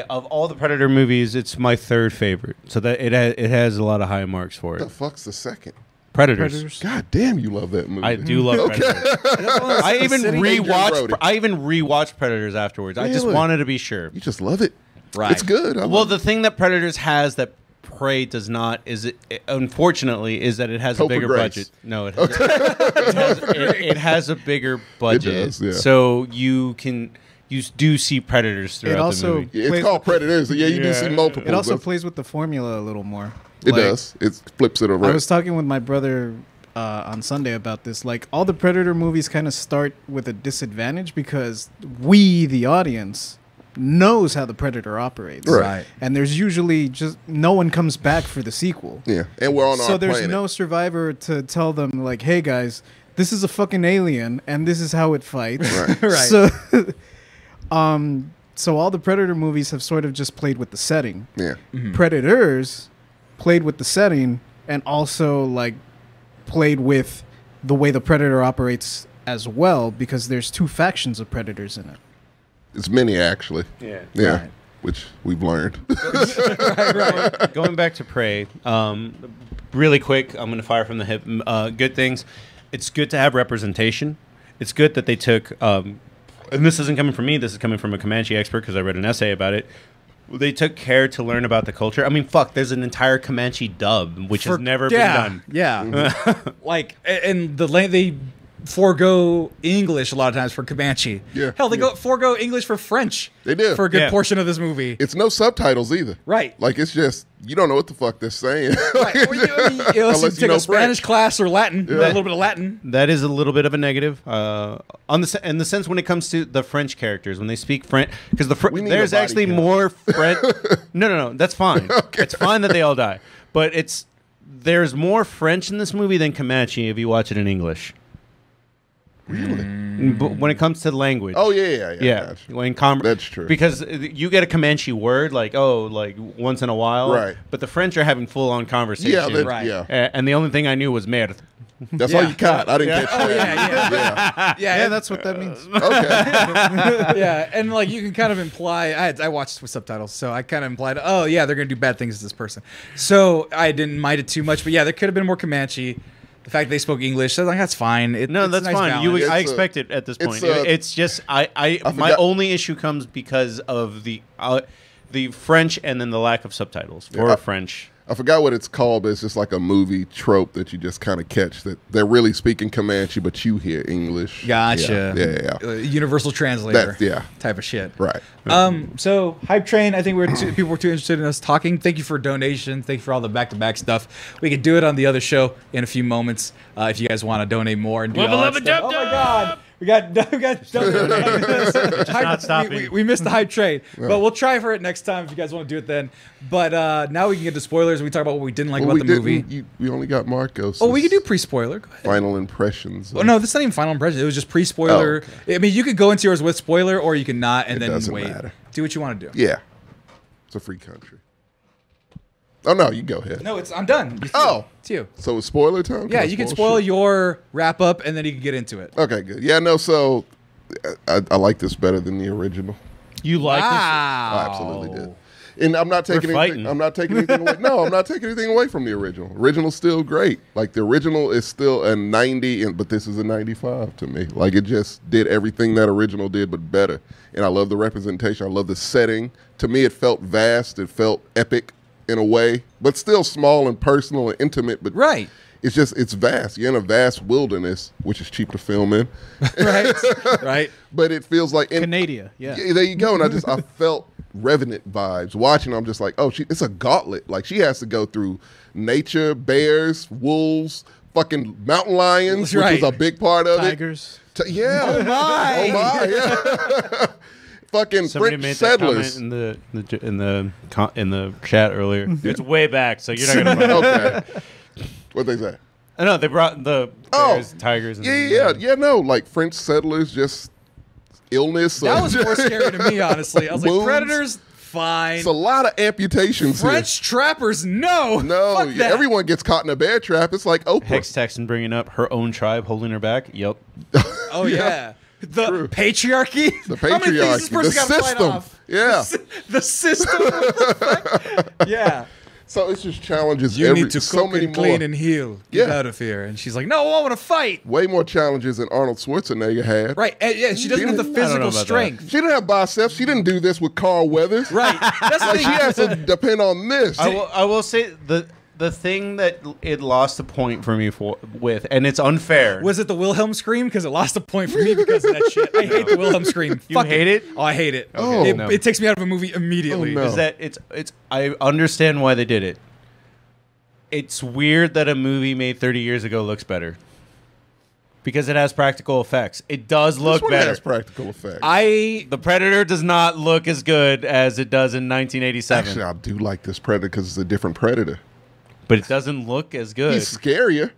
of all the Predator movies, it's my third favorite. So that it has a lot of high marks for The it. fuck's the second? Predators. God damn, you love that movie. I do love Predators. I even Adrian Brody. rewatched Predators afterwards. I just Really? wanted to be sure. You just love it. Right. It's good. I Well, love the thing that Predators has that Prey does not unfortunately, is that it has a Hope for bigger Grace. budget. No, it has a bigger budget. does, yeah. So you do see Predators throughout the also- movie. Yeah, it's plays- called Predators. Yeah, you do see multiple. It also plays with the formula a little more. It Like, does. It flips it I around. was talking with my brother on Sunday about this. Like, all the Predator movies kind of start with a disadvantage because we, the audience, knows how the Predator operates. Right. And there's usually just no one comes back for the sequel. Yeah, and we're on So our there's planet. no survivor to tell them, like, hey, guys, this is a fucking alien and this is how it fights. Right. Right. So, So all the Predator movies have sort of just played with the setting. Yeah. Predators played with the setting and also like played with the way the Predator operates as well, because there's 2 factions of Predators in it. It's many, actually. Yeah. Yeah. Right. Which we've learned. Going back to Prey, really quick, I'm going to fire from the hip. Good things. It's good to have representation. It's good that they took, and this isn't coming from me, this is coming from a Comanche expert because I read an essay about it. They took care to learn about the culture. I mean, fuck, there's an entire Comanche dub, which has never been done. Yeah. Like, and they forego English a lot of times for Comanche. Yeah. Hell, they forego English for French. They do. For a good Yeah. portion of this movie. It's no subtitles either. Right. Like, it's just, you don't know what the fuck they're saying. Right. Well, unless you Unless take you know a Spanish French. class or Latin, a little bit of Latin. That is a little bit of a negative, in the sense when it comes to the French characters when they speak French, because We need there's a body actually count. more French. No, that's fine. It's fine that they all die, but there's more French in this movie than Comanche if you watch it in English. Really? But when it comes to language, Oh, yeah. yeah, Gotcha. That's true. Because you get a Comanche word like once in a while, Right. But the French are having full on conversation, Yeah, Right. yeah. And the only thing I knew was merde. That's Yeah. all you caught. I didn't catch Oh, that. yeah. Yeah, that's what that means. Okay. Yeah, and like you can kind of imply. I watched with subtitles, so I kind of implied, oh yeah, they're gonna do bad things to this person. So I didn't mind it too much, but yeah, there could have been more Comanche. The fact they spoke English, so I was like, that's fine. No, it's that's a nice fine. balance. It's I a- expect it at this point. it's a- It's just my forgot- only issue comes because of the French and then the lack of subtitles for French. I forgot what it's called, but it's just like a movie trope that you just kind of catch that they're really speaking Comanche, but you hear English. Gotcha. Yeah. Universal translator. Yeah. Type of shit. Right. So Hype Train, I think people were too interested in us talking. Thank you for donations. Thank you for all the back-to-back stuff. We could do it on the other show in a few moments if you guys want to donate more and do all that stuff. Oh my god. We got not stopping. we missed the Hype Train, but we'll try for it next time if you guys want to do it then. But now we can get to spoilers. We talk about what we didn't like Well, about the movie. We only got Marcos. Oh, we can do pre-spoiler. Go ahead. final impressions. Oh, no, this is not even final impression. It was just pre-spoiler. Oh, I mean, you could go into yours with spoiler, or you can not, and It then doesn't wait. matter. Do what you want to do. Yeah. It's a free country. Oh no, you go ahead. No, I'm done. It's you. Oh. It's you. So it's spoiler time? Yeah, I you can shit? spoil your wrap up, and then you can get into it. Okay, good. Yeah, no, so I like this better than the original. You like I absolutely did. And I'm not taking We're anything. fighting. I'm not taking anything away. No, I'm not taking anything away from the original. Original's still great. Like the original is still a 90, but this is a 95 to me. Like it just did everything that original did, but better. And I love the representation. I love the setting. To me, it felt vast. It felt epic in a way, but still small and personal and intimate. But Right. it's vast. You're in a vast wilderness, which is cheap to film in. Right. Right. But it feels like Canada, yeah. there you go. And I felt Revenant vibes watching. I'm just like, oh, it's a gauntlet. Like she has to go through nature, bears, wolves, fucking mountain lions, which Right. was a big part of Tigers. it. Yeah. Oh my. Oh my. Yeah. Fucking Somebody French made settlers. that comment in the chat earlier. It's way back, so you're not gonna. Okay. What they say? I know they brought the bears, tigers. And Yeah. No, like French settlers, just illness. That was more scary to me, honestly. I was like, Wounds. predators, fine. It's a lot of amputations French trappers, no. here. No, Fuck that. everyone gets caught in a bear trap. It's like Oprah. Hex Texan bringing up her own tribe holding her back. Yep. Oh yeah. The True. patriarchy. The How many things this patriarchy, person the gotta fight system. off? Yeah. The system. What the fuck? Yeah. So it's just challenges. You need to so cook many and clean more. and heal. Get Yeah. out of here. And she's like, no, I want to fight. Way more challenges than Arnold Schwarzenegger had. Right. And yeah, she doesn't have the I don't know physical about that. strength. She didn't have biceps. She didn't do this with Carl Weathers. Right. That's the Like thing. she has to depend on this. I will say the thing that it lost a point for me with, and it's unfair. Was it the Wilhelm scream? Because it lost a point for me because of that shit. I hate the Wilhelm scream. You Fuck hate it? Oh, I hate it. Oh. it, No. it takes me out of a movie immediately. Oh, no. is that it's I understand why they did it. It's weird that a movie made 30 years ago looks better. Because it has practical effects. It does This look one better. has practical effects. The Predator does not look as good as it does in 1987. Actually, I do like this Predator because it's a different Predator. But it doesn't look as good. He's scarier.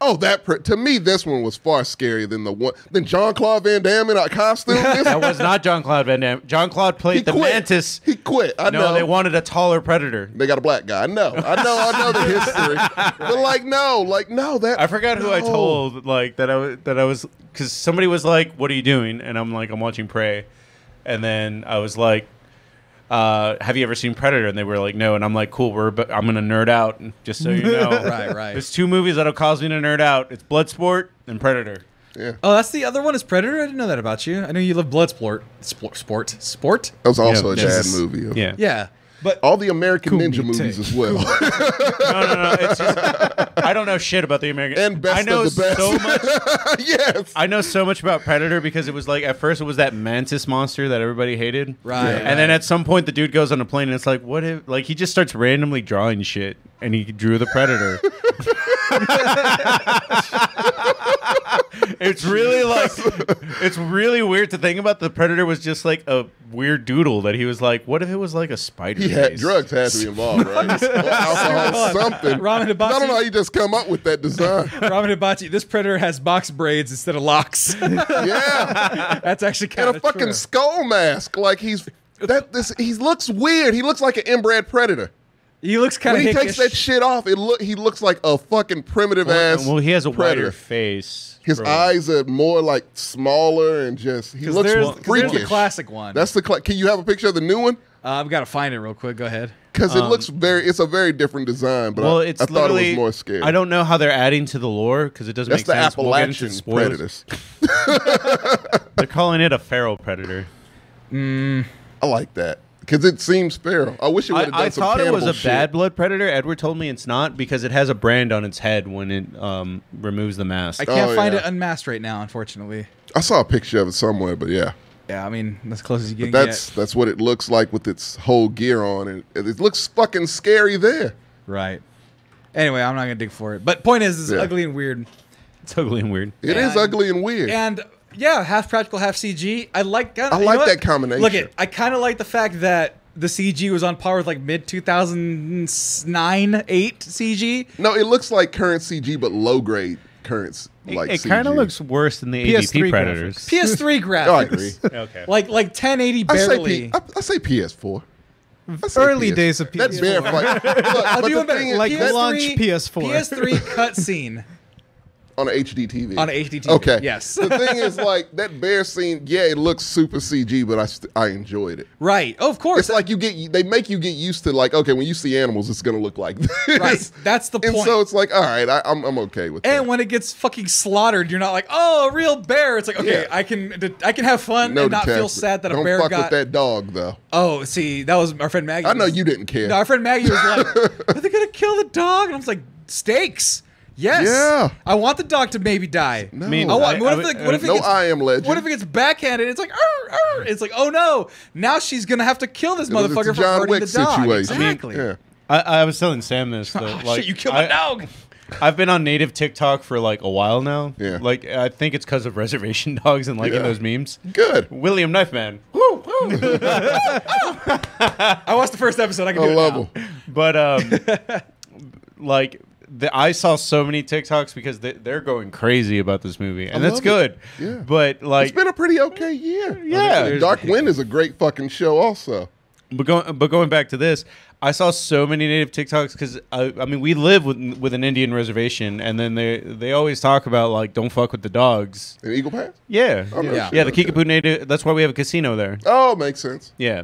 Oh, to me, this one was far scarier than Jean-Claude Van Damme in a costume. That was not Jean-Claude Van Damme. Jean-Claude played the Mantis. He quit. I know. No, they wanted a taller Predator. They got a black guy. I know the history. But no. I forgot who I told that I was because somebody was like, "What are you doing?" And I'm like, "I'm watching Prey," and then I was like, have you ever seen Predator? And they were like, no. And I'm like, cool, I'm going to nerd out, just so you know. Right. There's 2 movies that'll cause me to nerd out. It's Bloodsport and Predator. Yeah. Oh, that's the other one is Predator? I didn't know that about you. I know you love Bloodsport. Sport? That was also a dad Jesus. movie. Yeah. Yeah. But All the American Ninja movies as well. No. It's just, I don't know shit about the American. And best I know of the best. so much. Yes. I know so much about Predator because it was like at first it was that mantis monster that everybody hated. Right. And then at some point the dude goes on a plane and it's like, what if he just starts randomly drawing shit and he drew the Predator. It's really weird to think about. The Predator was just like a weird doodle that he was like, what if it was like a spider face? Drugs had to be involved, right? Or alcohol, something. Ramen Hibachi. I don't know how you just come up with that design. Ramen Hibachi, this Predator has box braids instead of locks. Yeah. That's actually kind And of a fucking skull mask. Like he looks weird. He looks like an inbred predator. He looks kind of When he takes that shit off, he looks like a fucking primitive ass. Well, he has a predator. wider face. His eyes are more like smaller and just he looks There's freakish. the classic one. That's can you have a picture of the new one? I've got to find it real quick. Go ahead. Because it's a very different design, but I thought it was more scary. I don't know how they're adding to the lore because it doesn't That's make the sense. We'll get into Appalachian spoilers. predators. They're calling it a feral predator. I like that because it seems feral. I wish it would have done I some thought it was a shit. bad blood predator. Edward told me it's not because it has a brand on its head when it removes the mask. I can't find yeah. it unmasked right now, unfortunately. I saw a picture of it somewhere, but yeah. Yeah, I mean, that's close as you can But get. that's what it looks like with its whole gear on, and it looks fucking scary there. Right. Anyway, I'm not going to dig for it. But point is, it's Yeah. ugly and weird. It's ugly and weird. It is And- ugly and weird. And yeah, half practical, half CG. I like that combination. Look, I kind of like the fact that the CG was on par with like mid 2009, 8 CG. No, it looks like current CG, but low grade current It CG. kind of looks worse than the PS3 AVP predators. PS3 graphics. Oh, I agree. Okay. Like 1080 I barely. say PS4. I say Early PS4. days of That's PS4. bare fight. Look, I'll but do the one better. thing is, Like that- launch PS4. PS3 cutscene on an HD TV. on a HD TV. Okay. Yes. The thing is, like that bear scene. Yeah, it looks super CG, but I enjoyed it. Right. Oh, of course. It's like they make you get used to like, okay, when you see animals, it's gonna look like this. Right. That's the And point. so it's like, all right, I'm okay with that. And when it gets fucking slaughtered, you're not like, oh, a real bear. It's like, okay, Yeah. I can have fun and not feel detachment. sad that Don't a bear fuck got. with that dog though. Oh, see, that was our friend Maggie. I know you didn't care. No, our friend Maggie was like, are they gonna kill the dog? And I was like, steaks. Yes. Yeah. I want the dog to maybe die. No. I mean, I want, what I- if it No, gets, I am legend. what if it gets backhanded? It's like, arr, arr. It's like, oh no, now she's gonna have to kill this motherfucker It's for a John hurting Wick the dog. situation. Exactly. Yeah. I was telling Sam this. Though, Oh, like, shit, you killed my dog. I've been on native TikTok for like a while now. Yeah. Like I think it's because of reservation dogs and liking Yeah. those memes. Good. William Knife Man. I watched the first episode. I can I do it love now. them. But like I saw so many TikToks because they're going crazy about this movie, and that's love good. it. Yeah. But like, It's been a pretty okay year. Yeah. Dark Wind is a great fucking show also. but going back to this, I saw so many native TikToks because I mean we live with an Indian reservation, and then they always talk about like don't fuck with the dogs. In Eagle Pass? Yeah, Oh, no Yeah. shit, yeah. The okay. Kickapoo Native. That's why we have a casino there. Oh, makes sense. Yeah.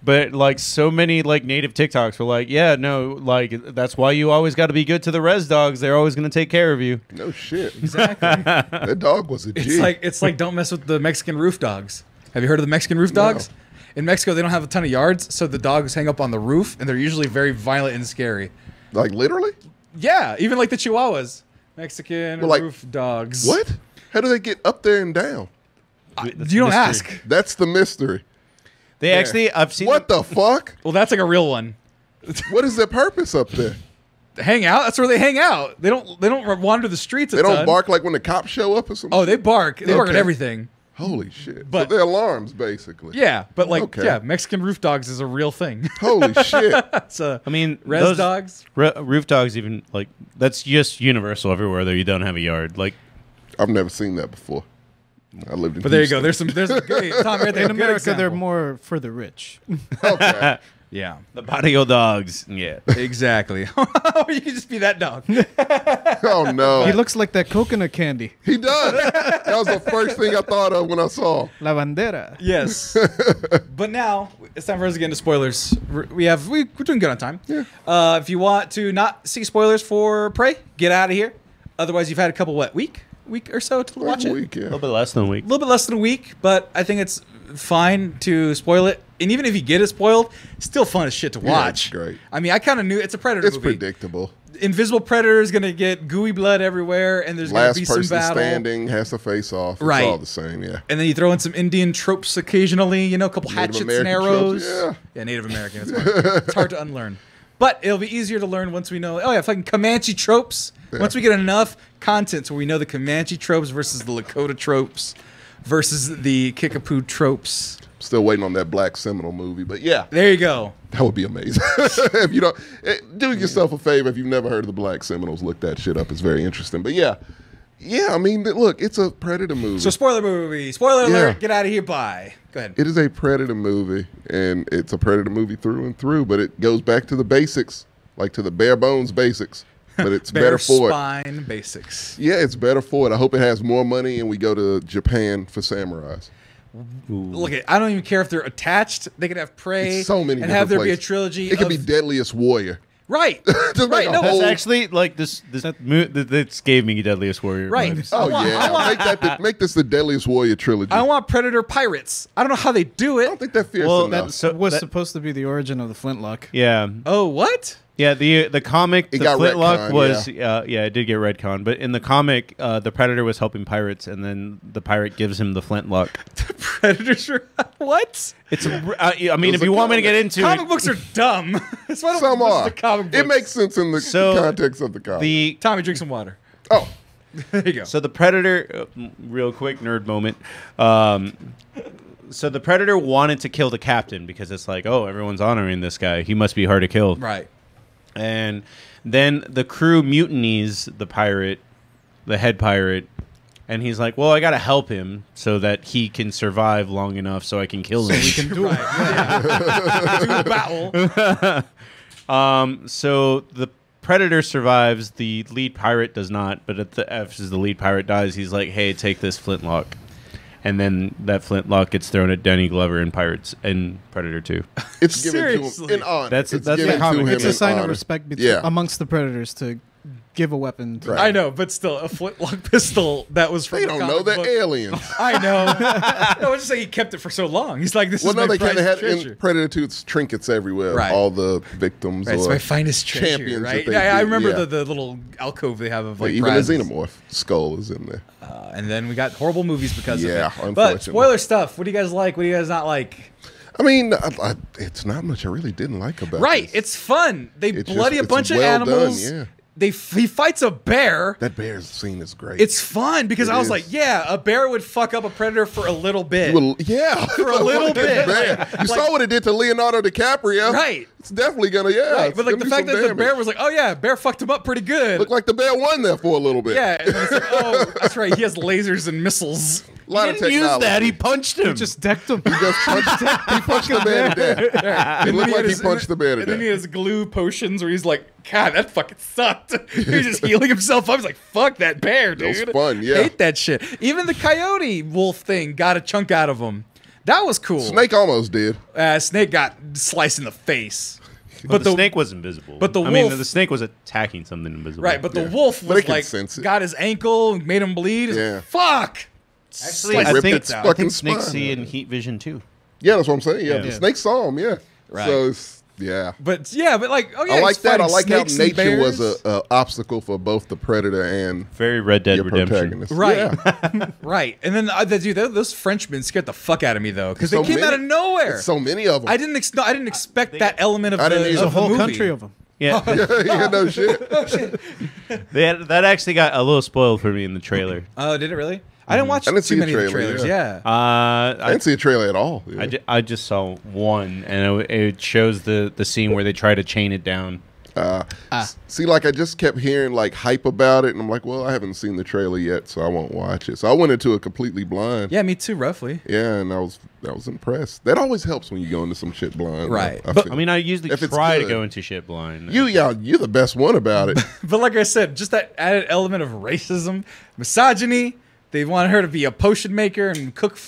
But like so many like native TikToks were like, yeah, no, like that's why you always got to be good to the res dogs. They're always going to take care of you. No shit. Exactly. That dog was a G. It's like don't mess with the Mexican roof dogs. Have you heard of the Mexican roof dogs? In Mexico, they don't have a ton of yards, so the dogs hang up on the roof, and they're usually very violent and scary. Like literally? Yeah, even like the Chihuahuas, Mexican Well, like- roof dogs. What? How do they get up there and down? That's You don't mystery. ask. That's the mystery. They actually, I've seen What the fuck? Well, that's like a real one. What is their purpose up there? Hang out. That's where they hang out. They don't wander the streets. They don't bark like when the cops show up or something. Oh, they bark. They bark at Okay. everything. Holy shit! But- so they're alarms, basically. Yeah, but like, Okay. yeah, Mexican roof dogs is a real thing. Holy shit! It's a I mean, res those dogs. roof dogs, even like that's just universal everywhere that you don't have a yard. Like, I've never seen that before. I lived in. But there you go. Houston. There's a great Tom right there. In a good America, they're example. more for the rich. Okay. Yeah, the patio dogs. Yeah. exactly. You can just be that dog. Oh no. He looks like that coconut candy. He does. That was the first thing I thought of when I saw. La bandera. Yes. But now it's time for us to get into spoilers. We're doing good on time. Yeah. If you want to not see spoilers for Prey, get out of here. Otherwise, you've had a couple week or so to watch Like a it. week, A yeah. little bit less than a week. A little bit less than a week, but I think it's fine to spoil it. And even if you get it spoiled, still fun as shit to Yeah, watch. it's great. I mean, I kind of knew it's a Predator It's movie. predictable. Invisible Predator is going to get gooey blood everywhere, and there's going to Last be some person battle. standing has to face off. It's Right. all the same, yeah. And then you throw in some Indian tropes occasionally, you know, a couple Native hatchets and American arrows. tropes, Yeah, Native American. It's hard. It's hard to unlearn. But it'll be easier to learn once we know, oh, yeah, fucking Comanche tropes. Yeah. Once we get enough content so we know the Comanche tropes versus the Lakota tropes versus the Kickapoo tropes. Still waiting on that Black Seminole movie, but yeah, There you go. that would be amazing. If you don't, do yourself a favor if you've never heard of the Black Seminoles, look that shit up. It's very interesting. But yeah, I mean, look, it's a Predator movie. So spoiler movie. Spoiler Yeah. alert. Get out of here. Bye. Go ahead. It is a Predator movie, and it's a Predator movie through and through. But it goes back to the basics, like to the bare bones basics. But it's Bare better for it. spine basics. Yeah, it's better for it. I hope it has more money, and we go to Japan for samurais. Look, I don't even care if they're attached. They could have Prey It's so many and have there different be a places. trilogy. It could be of- Deadliest Warrior. right. Just right. make a No, whole- That's actually like this gave me Deadliest Warrior. Right. vibes. Oh I want- yeah, make this the Deadliest Warrior trilogy. I want Predator pirates. I don't know how they do I it. don't think that fierce Well, enough. That So was that- supposed to be the origin of the flintlock. Yeah. Oh, what? Yeah, the comic, It the got Flintlock retconned, was it did get retcon, but in the comic, the Predator was helping pirates, and then the pirate gives him the Flintlock. Predators are what? It's I mean, was if you a want me to comic. get into Comic it, books are dumb. That's why I don't Some listen are. to comic books. It makes sense in the So, context of the comic. the Tommy, drink some water. Oh, There you go. so the Predator, real quick nerd moment. So the Predator wanted to kill the captain because it's like, oh, everyone's honoring this guy. He must be hard to kill. Right. And then the crew mutinies the pirate, the head pirate, and he's like, well, I got to help him so that he can survive long enough so I can kill him. We can do it. Do the battle. So the Predator survives, the lead pirate does not, but at the F as the lead pirate dies, he's like, hey, take this flintlock. And then that flintlock gets thrown at Danny Glover in Pirates and Predator 2. it's given to Seriously. him in honor. That's it's the given comic. to him It's a in sign of honor. respect Yeah. amongst the predators to give a weapon. To Right. I know, but still, a flintlock pistol that was from They a don't comic know they're book. aliens. I know. No, I was just saying he kept it for so long. He's like, this Well, is no, my they kind of prized had in treasure. Predator 2, it's trinkets everywhere. Right. All the victims Right, it's or my finest treasure, champions right? that they Yeah, I did, remember yeah. the little alcove they have of like even prizes. the xenomorph skull is in there. And then we got horrible movies because Yeah, of it. But unfortunately. spoiler stuff. What do you guys like? What do you guys not like? I mean, it's not much I really didn't like about Right, this. it's fun. They It's bloody just- a bunch it's of well done, animals. yeah. He fights a bear. That bear's scene is great. It's fun because It I was is. like, yeah, a bear would fuck up a predator for a little bit. Well, yeah, For a little bit. You saw what it did to Leonardo DiCaprio, Right. It's definitely gonna, Right, it's but like gonna the do fact some that the damage. bear was like, oh yeah, bear fucked him up pretty good. Looked like the bear won there for a little bit. Yeah, and then it's like, oh, that's right, he has lasers and missiles. a lot He of didn't use technology. that. He punched him. Just decked him. He just punched, he punched the bear to death. Right. It looked like he has- punched the bear to And then he death. has glue potions where he's like, God, that fucking sucked. He's just healing himself up. He's like, fuck that bear, dude. It was fun, yeah. Hate that shit. Even the coyote wolf thing got a chunk out of him. That was cool. Snake almost did. Snake got sliced in the face. but the snake was invisible. but the I mean, wolf- the snake was attacking something invisible. Right, but the Yeah. wolf But was it can like, sense it. got his ankle, made him bleed. He's Yeah. like, fuck. Actually, Like I ripped think its I fucking think snakes spine. see in heat vision too. Yeah, that's what I'm saying. Yeah, Yeah. the snake saw him. Yeah, Right. So it's, yeah. But yeah, but like, oh yeah, I he's like that. I fighting like how snakes and nature was bears. a obstacle for both the predator and Very Red Dead your Redemption. protagonist. Right. Yeah. Right. And then dude, those Frenchmen scared the fuck out of me though, because they So came many- out of nowhere. There's so many of them. I didn't expect that element of I didn't the, either. of There's a whole the movie. country of them. Yeah, yeah, no shit. that actually got a little spoiled for me in the trailer. Oh, did it really? I didn't watch I didn't see too a many of the trailer, trailers. yeah. Yeah. I didn't see a trailer at all. Yeah. I just saw one, and it shows the scene where they try to chain it down. See, like I just kept hearing like hype about it, and I'm like, well, I haven't seen the trailer yet, so I won't watch it. So I went into it completely blind. Yeah, me too, roughly. Yeah, and I was impressed. That always helps when you go into some shit blind. Right. I But- feel. I mean, I usually If it's try to good. go into shit blind. you're the best one about it. But like I said, just that added element of racism, misogyny. They wanted her to be a potion maker and cook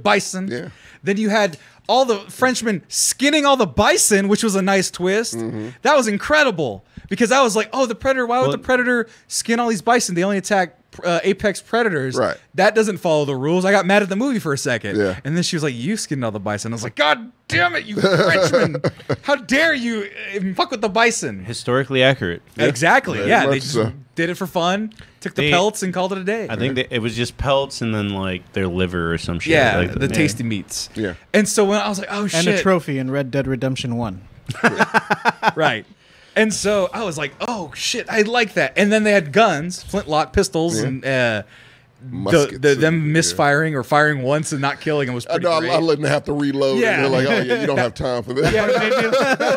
bison. Yeah. Then you had all the Frenchmen skinning all the bison, which was a nice twist. That was incredible because I was like, oh, the Predator. Why would the Predator skin all these bison? They only attack apex predators. Right. That doesn't follow the rules. I got mad at the movie for a second. Yeah. And then she was like, you skinned all the bison. I was like, God damn it, you Frenchmen. How dare you fuck with the bison? Historically accurate. Exactly. Very Yeah, they much just so. did it for fun, took the They- pelts, and called it a day. I think that it was just pelts and then like their liver or some shit. yeah, like, the tasty meats. Yeah. And so when I was like, oh And shit, a trophy in Red Dead Redemption 1. right. And so I was like, oh shit, I like that. And then they had guns, flintlock pistols, Yeah. and Muskets them and- misfiring or firing once and not killing them was I pretty know. great. I let them have to reload. Yeah. And they're like, oh yeah, you don't have time for this. Yeah, maybe-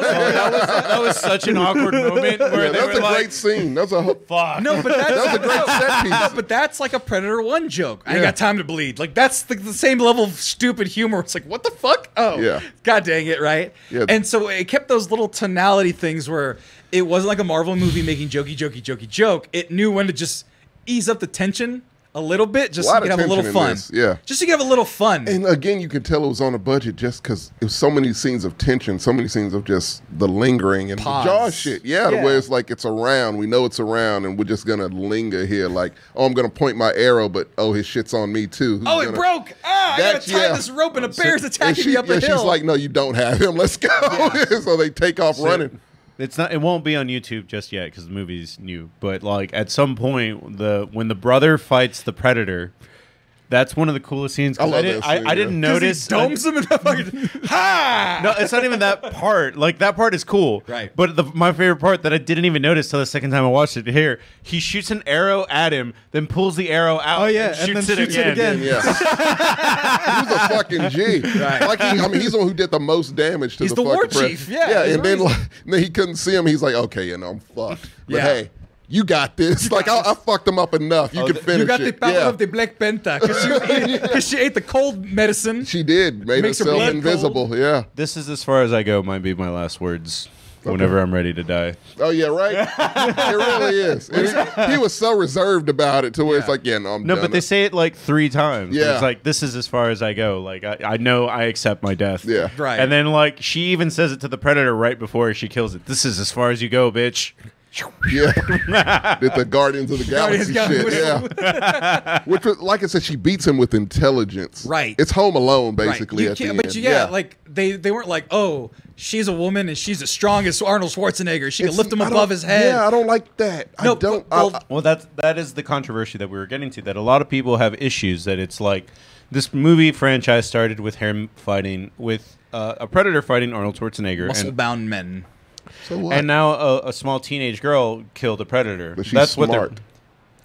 that was such an awkward moment where Yeah, they that's were a like, great scene. That's a fuck. no, but that's that was a great set piece. No, but that's like a Predator 1 joke. I ain't Yeah. got time to bleed. Like, that's the same level of stupid humor. It's like, what the fuck? Oh, Yeah. God dang it, right? Yeah. And so it kept those little tonality things where it wasn't like a Marvel movie making jokey joke. It knew when to just ease up the tension a little bit just so Lot you of could have a little tension in fun. this, yeah. Just so you could have a little fun. And again, you could tell it was on a budget just because it was so many scenes of tension, so many scenes of just the lingering and Pause. the jaw shit. Yeah, Yeah. the way it's like it's around. We know it's around, and we're just gonna linger here. Like, oh, I'm gonna point my arrow, but oh, his shit's on me too. Who's Oh, it gonna- broke! Ah, I gotta That's- tie yeah. this rope and a bear's And attacking me up a hill. she's like, no, you don't have him. Let's go. So they take off running. It's not. It won't be on YouTube just yet because the movie's new. But like at some point, when the brother fights the Predator, that's one of the coolest scenes. 'cause I love didn't, that scene, I didn't yeah. 'Cause he notice. domes him and fucking ha! No, it's not even that part. Like that part is cool, Right. But my favorite part that I didn't even notice till the second time I watched it here, he shoots an arrow at him, then pulls the arrow out. Oh, yeah, and and shoots, then it, shoots it again. again. Yeah. He was a fucking G. Right. Like he's the one who did the most damage to He's the the fucking war Predator. chief. Yeah, he's and the then, reason. then he couldn't see him. He's like, okay, you know, I'm fucked. But Yeah. hey, you got this. Like I fucked him up enough. You can finish You got the it. power Yeah. of the Black Panther because she ate the cold medicine. She did. Made Makes her herself blood invisible. Yeah. This is as far as I go. Might be my last words. Whenever I'm ready to die. Oh yeah, right. It really is. And he was so reserved about it to where it's like, yeah, no, I'm No, done. but they say it like 3 times. Yeah. It's like, this is as far as I go. Like, I know I accept my death. Yeah. Right. And then, like, she even says it to the Predator right before she kills it. This is as far as you go, bitch. Yeah. Did the Guardians of the Galaxy Guardians shit. Yeah. Which was, like I said, she beats him with intelligence. Right. It's Home Alone, basically, You at the can't- end. but like they weren't like, oh, she's a woman and she's the strongest Arnold Schwarzenegger. She can It's- lift him I above don't- his head. Yeah, I don't like that. No, I don't. but- well, Well, that is the controversy that we were getting to. That a lot of people have issues that it's like this movie franchise started with him fighting with a Predator fighting Arnold Schwarzenegger, Muscle and, bound men. so what? and now a small teenage girl killed a Predator. But she's That's smart. what they're.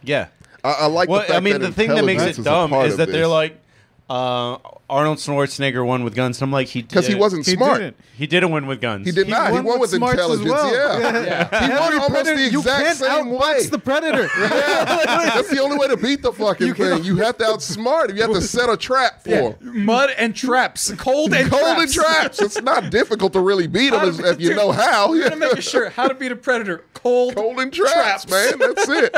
Yeah. I like Well, the fact I mean, that the thing that makes intelligence it is a dumb part is of that they're this. like, Arnold Schwarzenegger won with guns. And I'm like, Because he wasn't He smart. didn't. He didn't win with guns. He did not. He won with smarts as intelligence. well. Yeah. He won Every almost predator, the you exact can't same way. outbox the predator. That's the only way to beat the fucking thing. You have to outsmart him. You have to set a trap for him. Mud and traps. Cold and Cold traps. and traps. It's not difficult to really beat him if you know how. You're gonna make sure how to beat a predator. Cold and traps, man. That's it.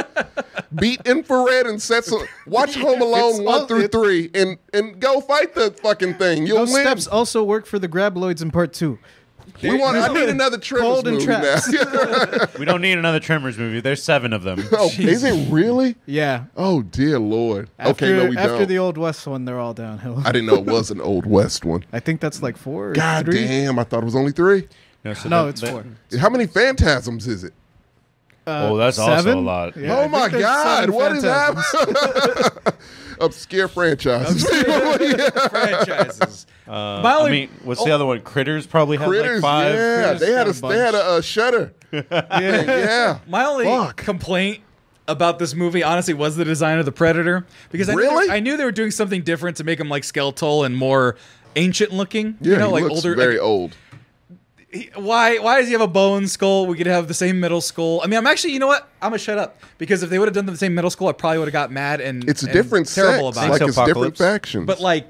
Beat infrared and set some. Watch Home Alone 1 through 3 and go fight the fucking thing. You'll Those win. steps also work for the Grabloids in part 2. I need another Tremors Cold and movie traps. now. We don't need another Tremors movie. There's 7 of them. Oh, is it really? Yeah. Oh dear Lord. After, Okay, no, we after don't. the Old West one, they're all downhill. I didn't know it was an Old West one. I think that's like 4 or God 3. damn, I thought it was only 3. So No, that- it's that- 4. How many phantasms is it? Oh, that's also 7? a lot. Yeah, I Oh think my there's God, 7 what is phantasms. happening? Obscure franchises. franchises. My I only- mean, what's the other one? Critters probably had Critters, like 5. yeah. Critters They had got a a Shutter. Yeah. My only Fuck. complaint about this movie, honestly, was the design of the Predator. Because Really? I knew they were doing something different to make him like skeletal and more ancient looking. Yeah, you know, he like looks older. very like, old. Why does he have a bone skull? We could have the same middle skull. I mean, I'm actually, you know what? I'm gonna shut up because if they would have done the same middle skull, I probably would have got mad and It's a and different terrible sex. about Like it. it's different Apocalypse. factions. But like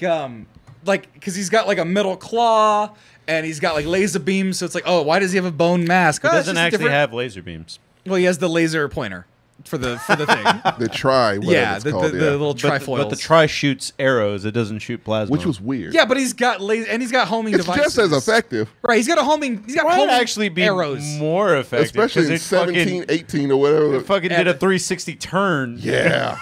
because he's got like a middle claw and he's got like laser beams, so it's like, oh, why does he have a bone mask? He Oh, it's doesn't just a actually different- have laser beams. Well, he has the laser pointer for the thing. the try, whatever Yeah, it's the called, little But, trifoils. but the Tri shoots arrows. It doesn't shoot plasma. which was weird. Yeah, but he's got laser and he's got homing it's devices. just as effective, Right, he's got a homing. He's got might homing actually be arrows. more effective. especially 'cause in it fucking- 17, 18 or whatever. It fucking did a 360 turn. Yeah,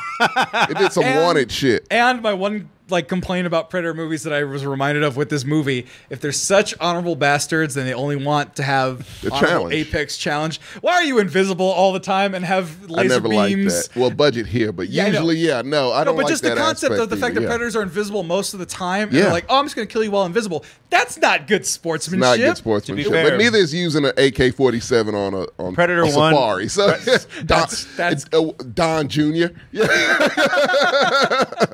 it did some And- wanted shit. And my one like complaint about Predator movies that I was reminded of with this movie: if they're such honorable bastards, then they only want to have The honorable challenge. apex challenge. Why are you invisible all the time and have I laser never liked beams? that. Well, budget here, but Yeah, I know. usually, yeah, no, I No, don't but like just the that concept aspect of the fact that either, yeah. predators are invisible most of the time. And Yeah. they're like, oh, I'm just going to kill you while invisible. That's not good It's sportsmanship. not good sportsmanship, fair. but neither is using an AK-47 on Predator a 1 safari. So That's- it's, Don Jr. Yeah,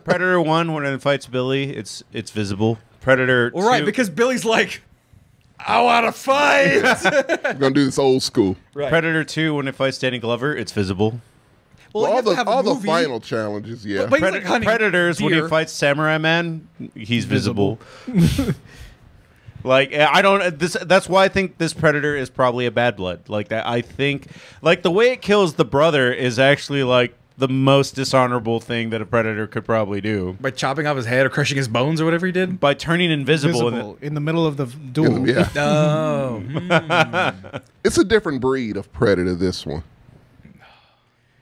Predator 1, when it fights Billy, it's visible. Predator Well, right, 2, because Billy's like, I want to fight. we're gonna do this old school. Right. Predator 2, when it fights Danny Glover, it's visible. Well, you all have to the have a all the movie. final challenges, yeah. But he's like hunting Predators, when he deer. fights Samurai Man, he's visible. Like I don't. That's why I think this Predator is probably a bad blood. Like that, I think like the way it kills the brother is actually like the most dishonorable thing that a Predator could probably do By chopping off his head or crushing his bones or whatever he did. by turning invisible. Visible in the middle of the duel. yeah, Oh. it's a different breed of predator. This one,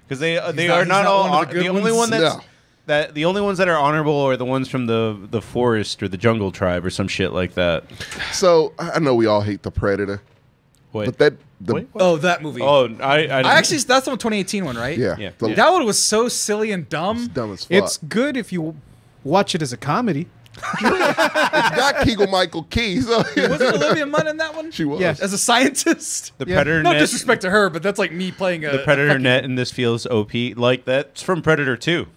Because they not- are he's not not all one of the good the only ones? one that's No. that the only ones that are honorable are the ones from the forest or the jungle tribe or some shit like that. so I know we all hate the predator, Wait, but the wait, what? Oh, that movie. Oh, I Actually, that's the 2018 one, right? yeah, Yeah. the- Yeah. That one was so silly and dumb. dumb as fuck. It's good if you watch it as a comedy. It's got Keegan Michael Key. So Wasn't Olivia Munn in that one? she was. Yes. As a scientist? the Yeah. Predator No net. disrespect to her, but that's like me playing a The Predator fucking- net in this feels OP. Like that's from Predator 2.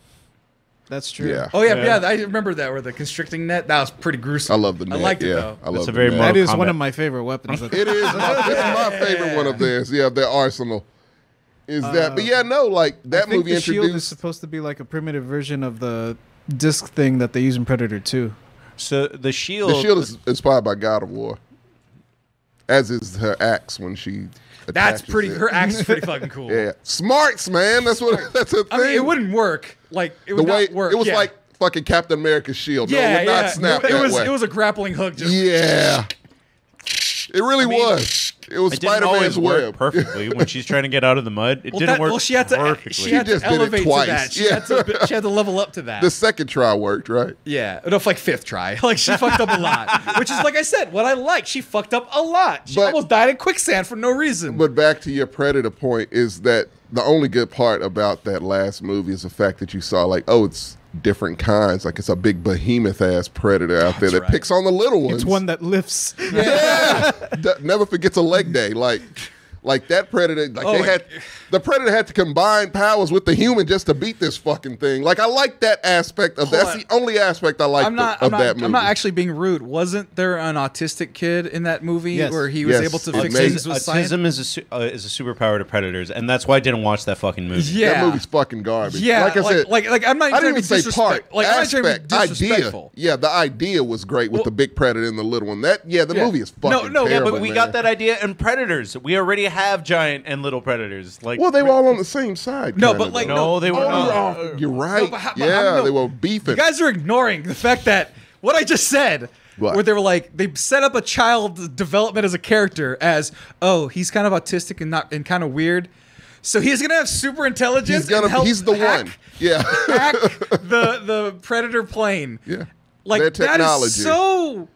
That's true. Yeah. Oh yeah, Yeah. I remember that where the constricting net. That was pretty gruesome. I love the net. I liked it yeah. though. I love That's the a very net. Mortal That is one Kombat. of my favorite weapons. It is my favorite one of theirs. Yeah, their arsenal is that. But yeah, no, like I that think movie the shield is introduced. supposed to be like a primitive version of the disc thing that they use in Predator 2. So the shield. The shield is inspired by God of War, as is her axe when she. That's attaches pretty. it. Her axe is pretty fucking cool. Yeah, smarts, man. That's what. That's a thing. I mean, it wouldn't work. Like it the would way not work. it was yeah. like fucking Captain America's shield. No, yeah, it would yeah. not snap it that was way. it was a grappling hook. Just Yeah, it really was. It was It didn't Spider always Man's work web. perfectly when she's trying to get out of the mud. It well, didn't that, work well, she had to. perfectly. She had to just did it elevate to twice. that. She, Yeah. she had to level up to that. The second try worked, right? Yeah, no, like fifth try. Like she fucked up a lot, which is like I said, what I like. She fucked up a lot. She But- almost died in quicksand for no reason. But back to your Predator point is that the only good part about that last movie is the fact that you saw like, oh, it's different kinds. Like it's a big behemoth ass predator out there that right. picks on the little ones. It's one that lifts. Yeah, never forgets a leg day. Like that predator. Like Oh, they like- had the predator had to combine powers with the human just to beat this fucking thing. Like I like that aspect of Hold that's on. the only aspect I like I'm not. of that movie. I'm not actually being rude. Wasn't there an autistic kid in that movie Yes. where he was Yes, able to it fix made- things with science? Autism is a superpower to predators, and that's why I didn't watch that fucking movie. Yeah, That movie's fucking garbage. Yeah, like I said, like I'm not I trying didn't to be even say part. disrespect. Like I'm not trying to Aspect, be idea. disrespectful. Yeah, the idea was great with Well- the big predator and the little one. That the Yeah. movie is No, fucking no, yeah, terrible. But we man. got that idea in Predators. We already have giant and little predators. Like Well, they were all on the same side. No, kinda, but, like, though. no, they were Oh, not. you're right. but yeah, no. they were beefing. You guys are ignoring the fact that what I just said. What? Where they were like, they set up a child's development as a character as, oh, he's kind of autistic and kind of weird, so he's gonna have super intelligence. he's gonna. and help He's the hack- one. Yeah. hack the predator plane. Yeah. Like Their that technology. is so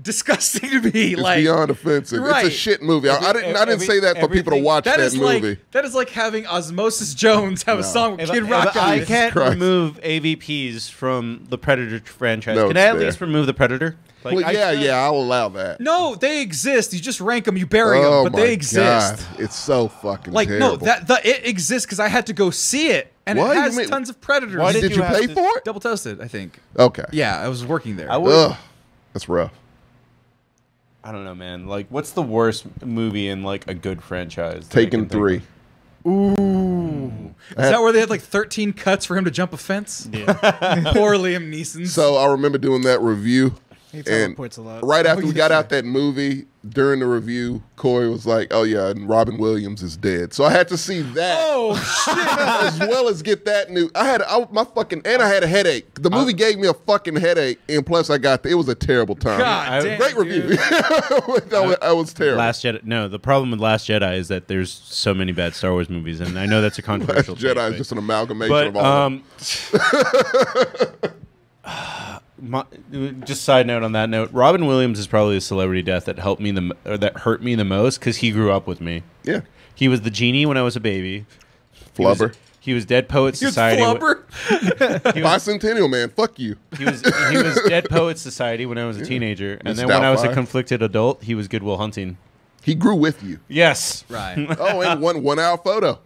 disgusting to me. It's like beyond offensive. right. It's a shit movie. I didn't say that for people to everything- watch that that is movie. like that is like having Osmosis Jones have a song with If Kid if Rock on I it. can't Christ. remove AVPs from the Predator franchise. No, Can I it's at there. least remove the Predator? Like, Well, yeah, I'll allow that. No, they exist. You just rank them, you bury them, but they exist. God. It's so fucking Like terrible. no, it exists because I had to go see it, and What? it has You mean- tons of predators. Why did you have pay to- for it? Double toasted, I think. Okay. Yeah, I was working there. I would. Ugh, that's rough. I don't know, man. Like, what's the worst movie in like a good franchise? that I Taken can think 3. Ooh. Is that where they had like 13 cuts for him to jump a fence? of? Yeah. Poor Liam Neeson. So I remember doing that review. He And teleports a lot. right after we got out that movie, during the review, Corey was like, "Oh yeah, and Robin Williams is dead." So I had to see that oh shit! as well as get that new. I had I had a headache. The movie gave me a fucking headache, and plus it was a terrible time. God damn, Great review. dude. I was terrible. Last Jedi. No, the problem with Last Jedi is that there's so many bad Star Wars movies, and I know that's a Last controversial. take, Jedi is but- just an amalgamation But of all. just side note on that note, Robin Williams is probably a celebrity death that that hurt me the most because he grew up with me. Yeah, He was the genie when I was a baby. Flubber. He was Dead Poets He was Society. Flubber. Bicentennial man. Fuck you. He was Dead Poets Society when I was a teenager, and Miss then when I was a Doubtfire. conflicted adult, he was Goodwill Hunting. He grew with you. Yes, Right. Oh, and one hour photo.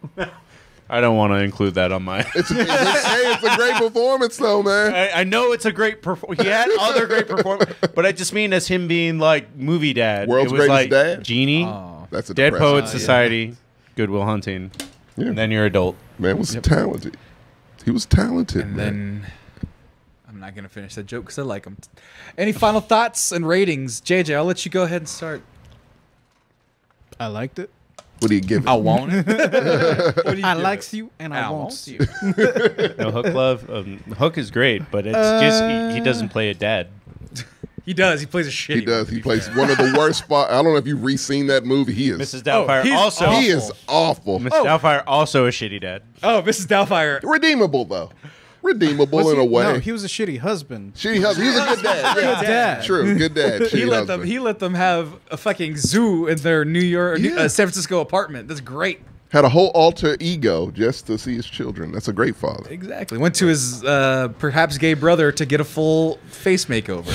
I don't want to include that on my. It's a great performance though, man. I know it's a great performance. He had other great performance, but I just mean as him being like movie dad. World's it was greatest like dad? Genie, Oh. That's a Dead depressing- Poets Society, Goodwill Hunting, Yeah. and then you're adult. Man was talented. He was talented, And man. then I'm not gonna finish that joke because I like him. Any final thoughts and ratings, JJ? I'll let you go ahead and start. I liked it. What do you give it? I won't. What do you I give likes it? you and I wants you. No, Hook Love. Hook is great, but it's just he doesn't play a dad. He does. He plays a shitty. He does. one, to He be plays fair. one of the worst spots. I don't know if you've re-seen that movie. He is. Mrs. Doubtfire he's also. awful. He is awful. Mrs. Doubtfire also a shitty dad. Oh, Mrs. Doubtfire. Redeemable though. Redeemable Was in a he? way. No, he was a shitty husband. Shitty husband. He's a good dad. Yeah. Good dad. True. Good dad. He Shitty let husband. them. He let them have a fucking zoo in their Yeah. San Francisco apartment. That's great. Had a whole alter ego just to see his children. That's a great father. Exactly. Went to his perhaps gay brother to get a full face makeover.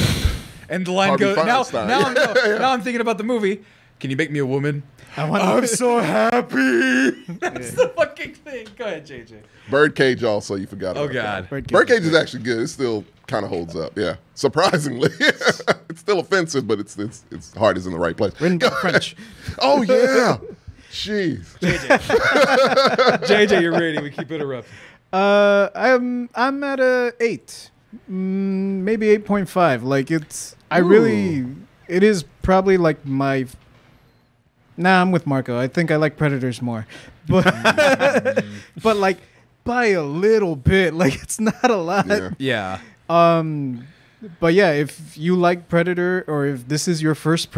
And the line Harvey goes now. Feinstein. Now I'm thinking about the movie. Can you make me a woman? I'm so happy. That's the fucking thing. Go ahead, JJ. Birdcage also. You forgot. Oh about God. that. Birdcage is actually good. It still kind of holds up. Yeah. Surprisingly, it's still offensive, but its heart is in the right place. Written by French. Oh yeah. Jeez. JJ, you're ready. We keep interrupting. I'm at a 8, maybe 8.5. Like it is probably like my. Nah, I'm with Marco. I think I like Predators more, but but like by a little bit. Like it's not a lot. Yeah. Yeah. But yeah, if you like Predator, or if this is your first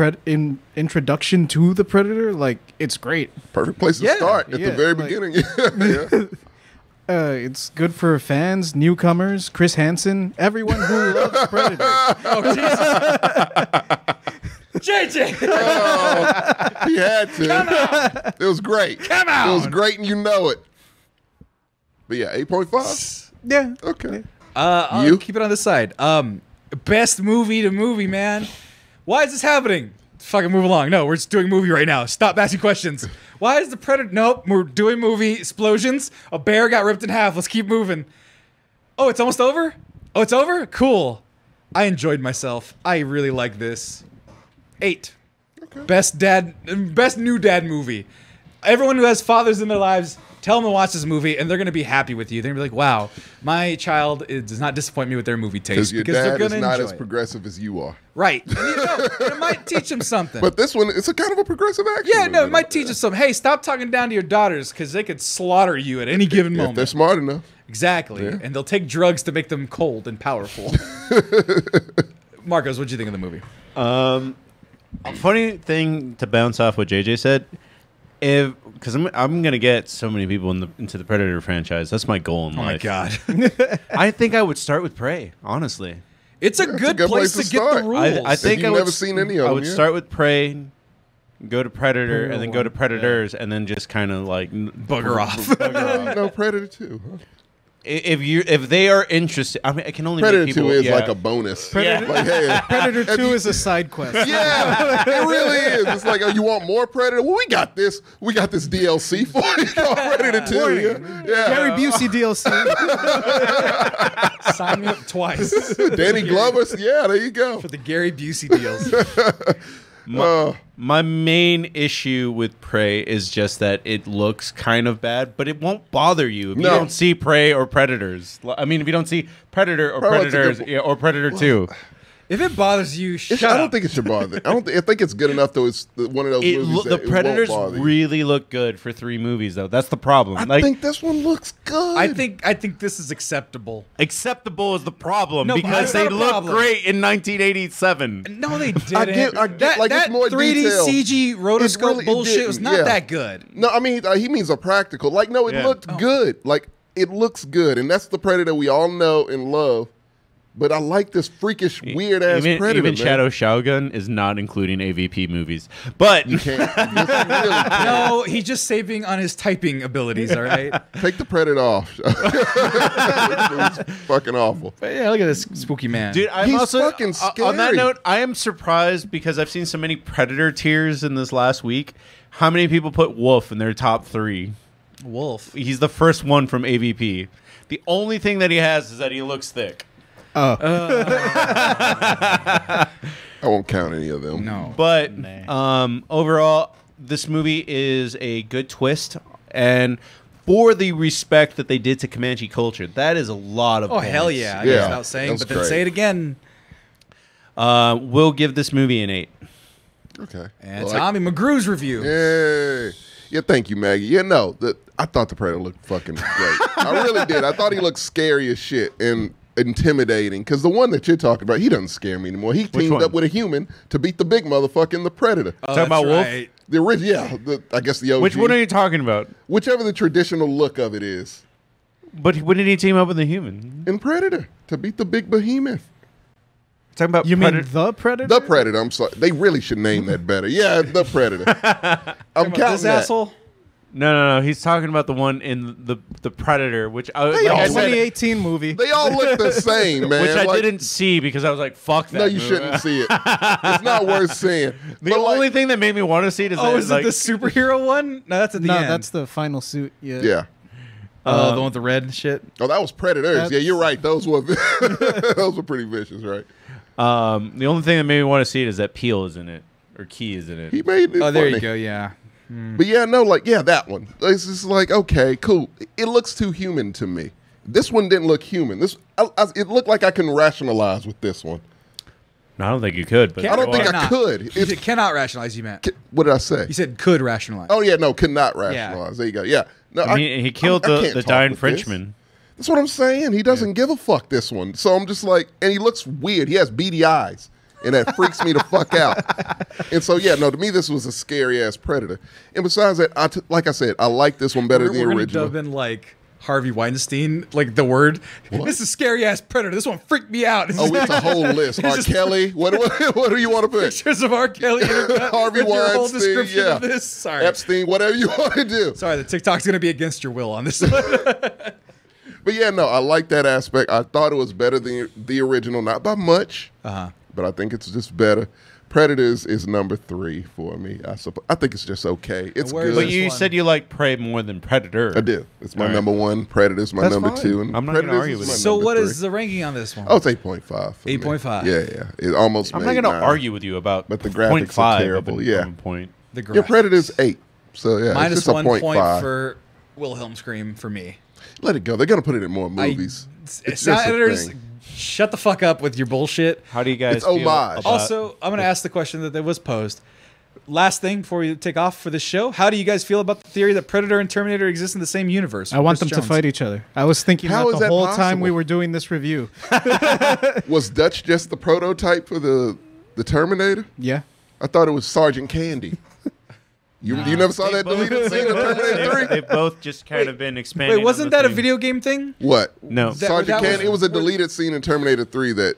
introduction to the Predator, like it's great. Perfect place to Yeah, start at yeah, the very like- beginning. Yeah. It's good for fans, newcomers, Chris Hansen, everyone who loves Predator. Oh Jesus. JJ. Oh, he had to. It was great. Come It was on. great, and you know it. But yeah, 8.5. Yeah. Okay. I'll You? keep it on this side. Best movie to movie, man. Why is this happening? Fucking move along. No, we're just doing movie right now. Stop asking questions. Why is the Predator? Nope, we're doing movie. Explosions. A bear got ripped in half. Let's keep moving. Oh, it's almost over? Oh, it's over? Cool. I enjoyed myself. I really like this. 8. Okay. Best new dad movie. Everyone who has fathers in their lives, tell them to watch this movie, and they're going to be happy with you. They're going to be like, wow, my child does not disappoint me with their movie taste. Because your they're dad going is to not enjoy as it. progressive as you are. Right. And it might teach them something. But this one, it's a kind of a progressive action. yeah, no, movie. it might teach them something. Hey, stop talking down to your daughters because they could slaughter you at any given If they're moment. smart enough. Exactly. Yeah. And they'll take drugs to make them cold and powerful. Marcos, what'd you think of the movie? A funny thing to bounce off what JJ said, because I'm gonna get so many people into the Predator franchise. That's my goal in Oh life. my God. I think I would start with Prey. Honestly, It's a It's good place to get start. the rules. I think you've I would. never seen any of I them, would yeah. start with Prey, go to Predator, Predator and then go to one. Predators, and then just kind of like Bugger off. Bugger off. No, Predator 2. Huh? if they are interested, I mean, I can only Predator make people, 2 is yeah. like a bonus. Predator, Like, hey, Predator if 2 you- is a side quest. Yeah, it really is. It's like, oh, you want more Predator? Well, we got this. We got this DLC for you. Predator 2. Yeah. Gary Busey DLC. Sign me up twice Danny Glover. Yeah, there you go. for the Gary Busey deals. My main issue with Prey is just that it looks kind of bad, but it won't bother you if you No. don't see Prey or Predators. I mean, if you don't see Predator or Probably that's a Predators good- or Predator 2. If it bothers you, shut I up. don't think it should bother. I think it's good enough though. It's one of those movies The that it Predators won't bother you. really look good for 3 movies, though. That's the problem. I think this one looks good. I think this is acceptable. acceptable is the problem No, but because it's they not a look problem. great in 1987. No, they didn't. I get like, that it's more 3D detail. CG rotoscope It really- it bullshit was didn't, not yeah. that good. No, I mean he means a practical. Like no, it Yeah. looked good. Like it looks good, and that's the Predator we all know and love. But I like this freakish, weird ass Predator. Even man. Shadow Shogun is not including AVP movies, but You can't. You really can't. No, he's just saving on his typing abilities. All right. Take the Predator off. It's fucking awful. But yeah, look at this spooky man. dude, I'm He's also fucking on that scary. note. I am surprised because I've seen so many Predator tiers in this last week. How many people put Wolf in their top 3? Wolf. He's the first one from AVP. The only thing that he has is that he looks thick. I won't count any of them. No. But overall, this movie is a good twist, and for the respect that they did to Comanche culture, that is a lot of. Oh hell points. yeah! I Yeah, guess without saying, that's but then great. say it again. We'll give this movie an 8. Okay. And Well, Tommy McGrew's review. Yeah, thank you, Maggie. Yeah, no, I thought the Predator looked fucking great. I really did. I thought he looked scary as shit and intimidating. Because the one that you're talking about, he doesn't scare me anymore. He teamed one? up with a human to beat the big motherfucking the Predator. Oh, Talking about that's Wolf? right. The original, yeah. I guess the OG. Which one are you talking about? Whichever the traditional look of it is. But when did he team up with a human? In Predator to beat the big behemoth. Talking about You mean Predator. the Predator? The Predator. I'm sorry. They really should name that better. Yeah, the Predator. I'm counting This that. asshole. No. He's talking about the one in the Predator, which I, like all I look- said, 2018 movie. They all look the same, man. which I Like, didn't see because I was like, "Fuck that." No, you movie. shouldn't see it. It's not worth seeing. The But, only like, thing that made me want to see it is Oh, that, is like, it the superhero one? No, that's at the No, end. that's the final suit. Yeah. yeah. the one with the red shit. Oh, that was Predators. That's- Yeah, you're right. Those were those were pretty vicious, right? the only thing that made me want to see it is that Peel is in it or Key is in it. He made it. Oh, there you funny. go. Yeah. But yeah, no, like that one. It's just like okay, cool. It looks too human to me. This one didn't look human. It looked like I can rationalize with this one. No, I don't think you could. But I don't think I Cannot. could. You It's, said cannot rationalize. You meant. what did I say? You said could rationalize. Oh yeah, no, could not rationalize. There you go. Yeah, no, I mean, he killed I can't the talk dying with this. Frenchman. That's what I'm saying. He doesn't give a fuck this one. So I'm just like, and he looks weird. He has beady eyes, and that freaks me the fuck out. And so yeah, no, to me this was a scary ass Predator. And besides that, like I said, I like this one better we're than the gonna original. dub in like Harvey Weinstein, like the word. This is a scary ass Predator. This one freaked me out. Oh, it's a whole list. R. just- Kelly. What do you want to put? Pictures of R. Kelly. Harvey with your whole Weinstein, description yeah. of this. Sorry. Epstein, whatever you want to do. Sorry, the TikTok's gonna be against your will on this one. But yeah, no, I like that aspect. I thought it was better than the original, not by much, but I think it's just better. Predators is number 3 for me. I think it's just okay. It's where is good. But you one. said you like Prey more than Predator. I do. It's my All right. number 1. Predators my That's number fine. 2. And I'm not gonna Predators argue is with my you. So number what 3. is the ranking on this one? Oh, it's 8.5. for me. 8.5. Yeah. It almost. I'm made not going to 9. argue with you about. But the graphics are 0.5 terrible, of a- yeah. of a point. The Your graphics. Predators 8. So yeah, Minus it's just a 1 0.5. point for Wilhelm Scream for me. Let it go. They're gonna put it in more movies. It's Sound just a editors, thing. shut the fuck up with your bullshit. How do you guys It's feel homage. about- Also, I'm going to ask the question that was posed. Last thing before we take off for this show, how do you guys feel about the theory that Predator and Terminator exist in the same universe? I want Chris them Jones. to fight each other. I was thinking How that is the that whole time we possible? were doing this review. Was Dutch just the prototype for the Terminator? Yeah. I thought it was Sergeant Candy. You never saw that deleted scene in Terminator 3? They've both just kind of been expanding. Wait, wasn't that a video game thing? What? No. Sergeant Candy. It was a deleted scene in Terminator 3 that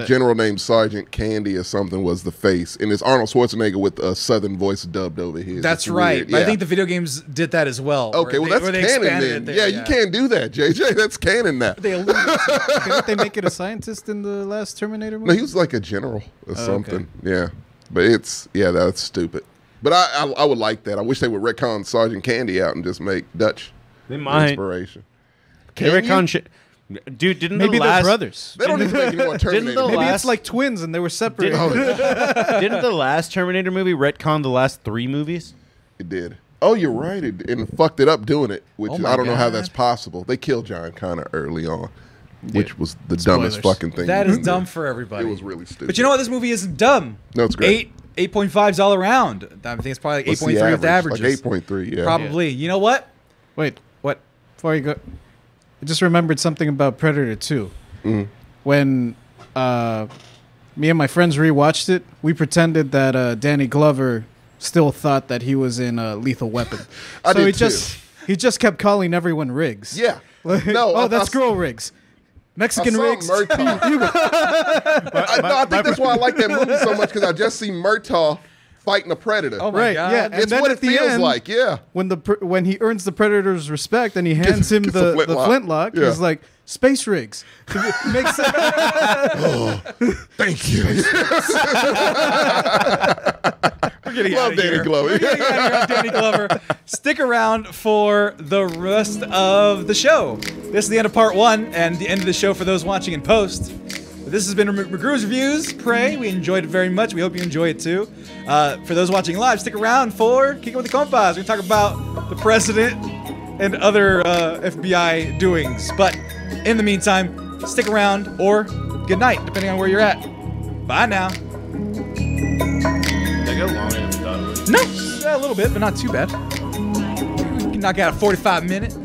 general named Sergeant Candy or something was the face, and it's Arnold Schwarzenegger with a southern voice dubbed over his. That's right. Yeah. I think the video games did that as well. Okay, well that's canon then. Yeah, you can't do that, JJ. That's canon now. They alluded to Didn't they make it a scientist in the last Terminator movie? No, he was like a general or something. Okay. Yeah, but that's stupid. But I would like that. I wish they would retcon Sergeant Candy out and just make Dutch they might. inspiration. They retcon shit. Dude, didn't maybe the last... they're brothers? They don't need to make any more Terminator. Maybe it's like twins and they were separated. Didn't the last Terminator movie retcon the last 3 movies? It did. Oh, you're right. And fucked it up doing it, which I don't know how that's possible. They killed John Connor early on, which was the dumbest fucking thing. That is dumb for everybody. It was really stupid. But you know what? This movie isn't dumb. No, it's great. 8.5s all around. I think it's probably like 8.3 with the averages. Like 8.3, yeah. Probably. Yeah. You know what? Wait. What? Before you go, I just remembered something about Predator 2. Mm-hmm. When me and my friends rewatched it, we pretended that Danny Glover still thought that he was in Lethal Weapon. He just kept calling everyone Riggs. Yeah. No, that's girl Riggs. Mexican Riggs. I think that's why I like that movie so much, because I just see Murtaugh fighting a predator. Oh my God. Yeah, it's what it feels like. Yeah. When he earns the Predator's respect and he hands him the flintlock, he's like, Space Riggs. Makes sense. Thank you. Love Danny Glover. Danny Glover. Stick around for the rest of the show. This is the end of part 1 and the end of the show for those watching in post. This has been McGrew's Reviews. Pray we enjoyed it very much. We hope you enjoy it too. For those watching live, stick around for Kick It With The Compas. We're going to talk about the president and other FBI doings. But in the meantime, stick around or good night, depending on where you're at. Bye now. Did I go longer than we thought it would? No, a little bit, but not too bad. You can knock out a 45-minute.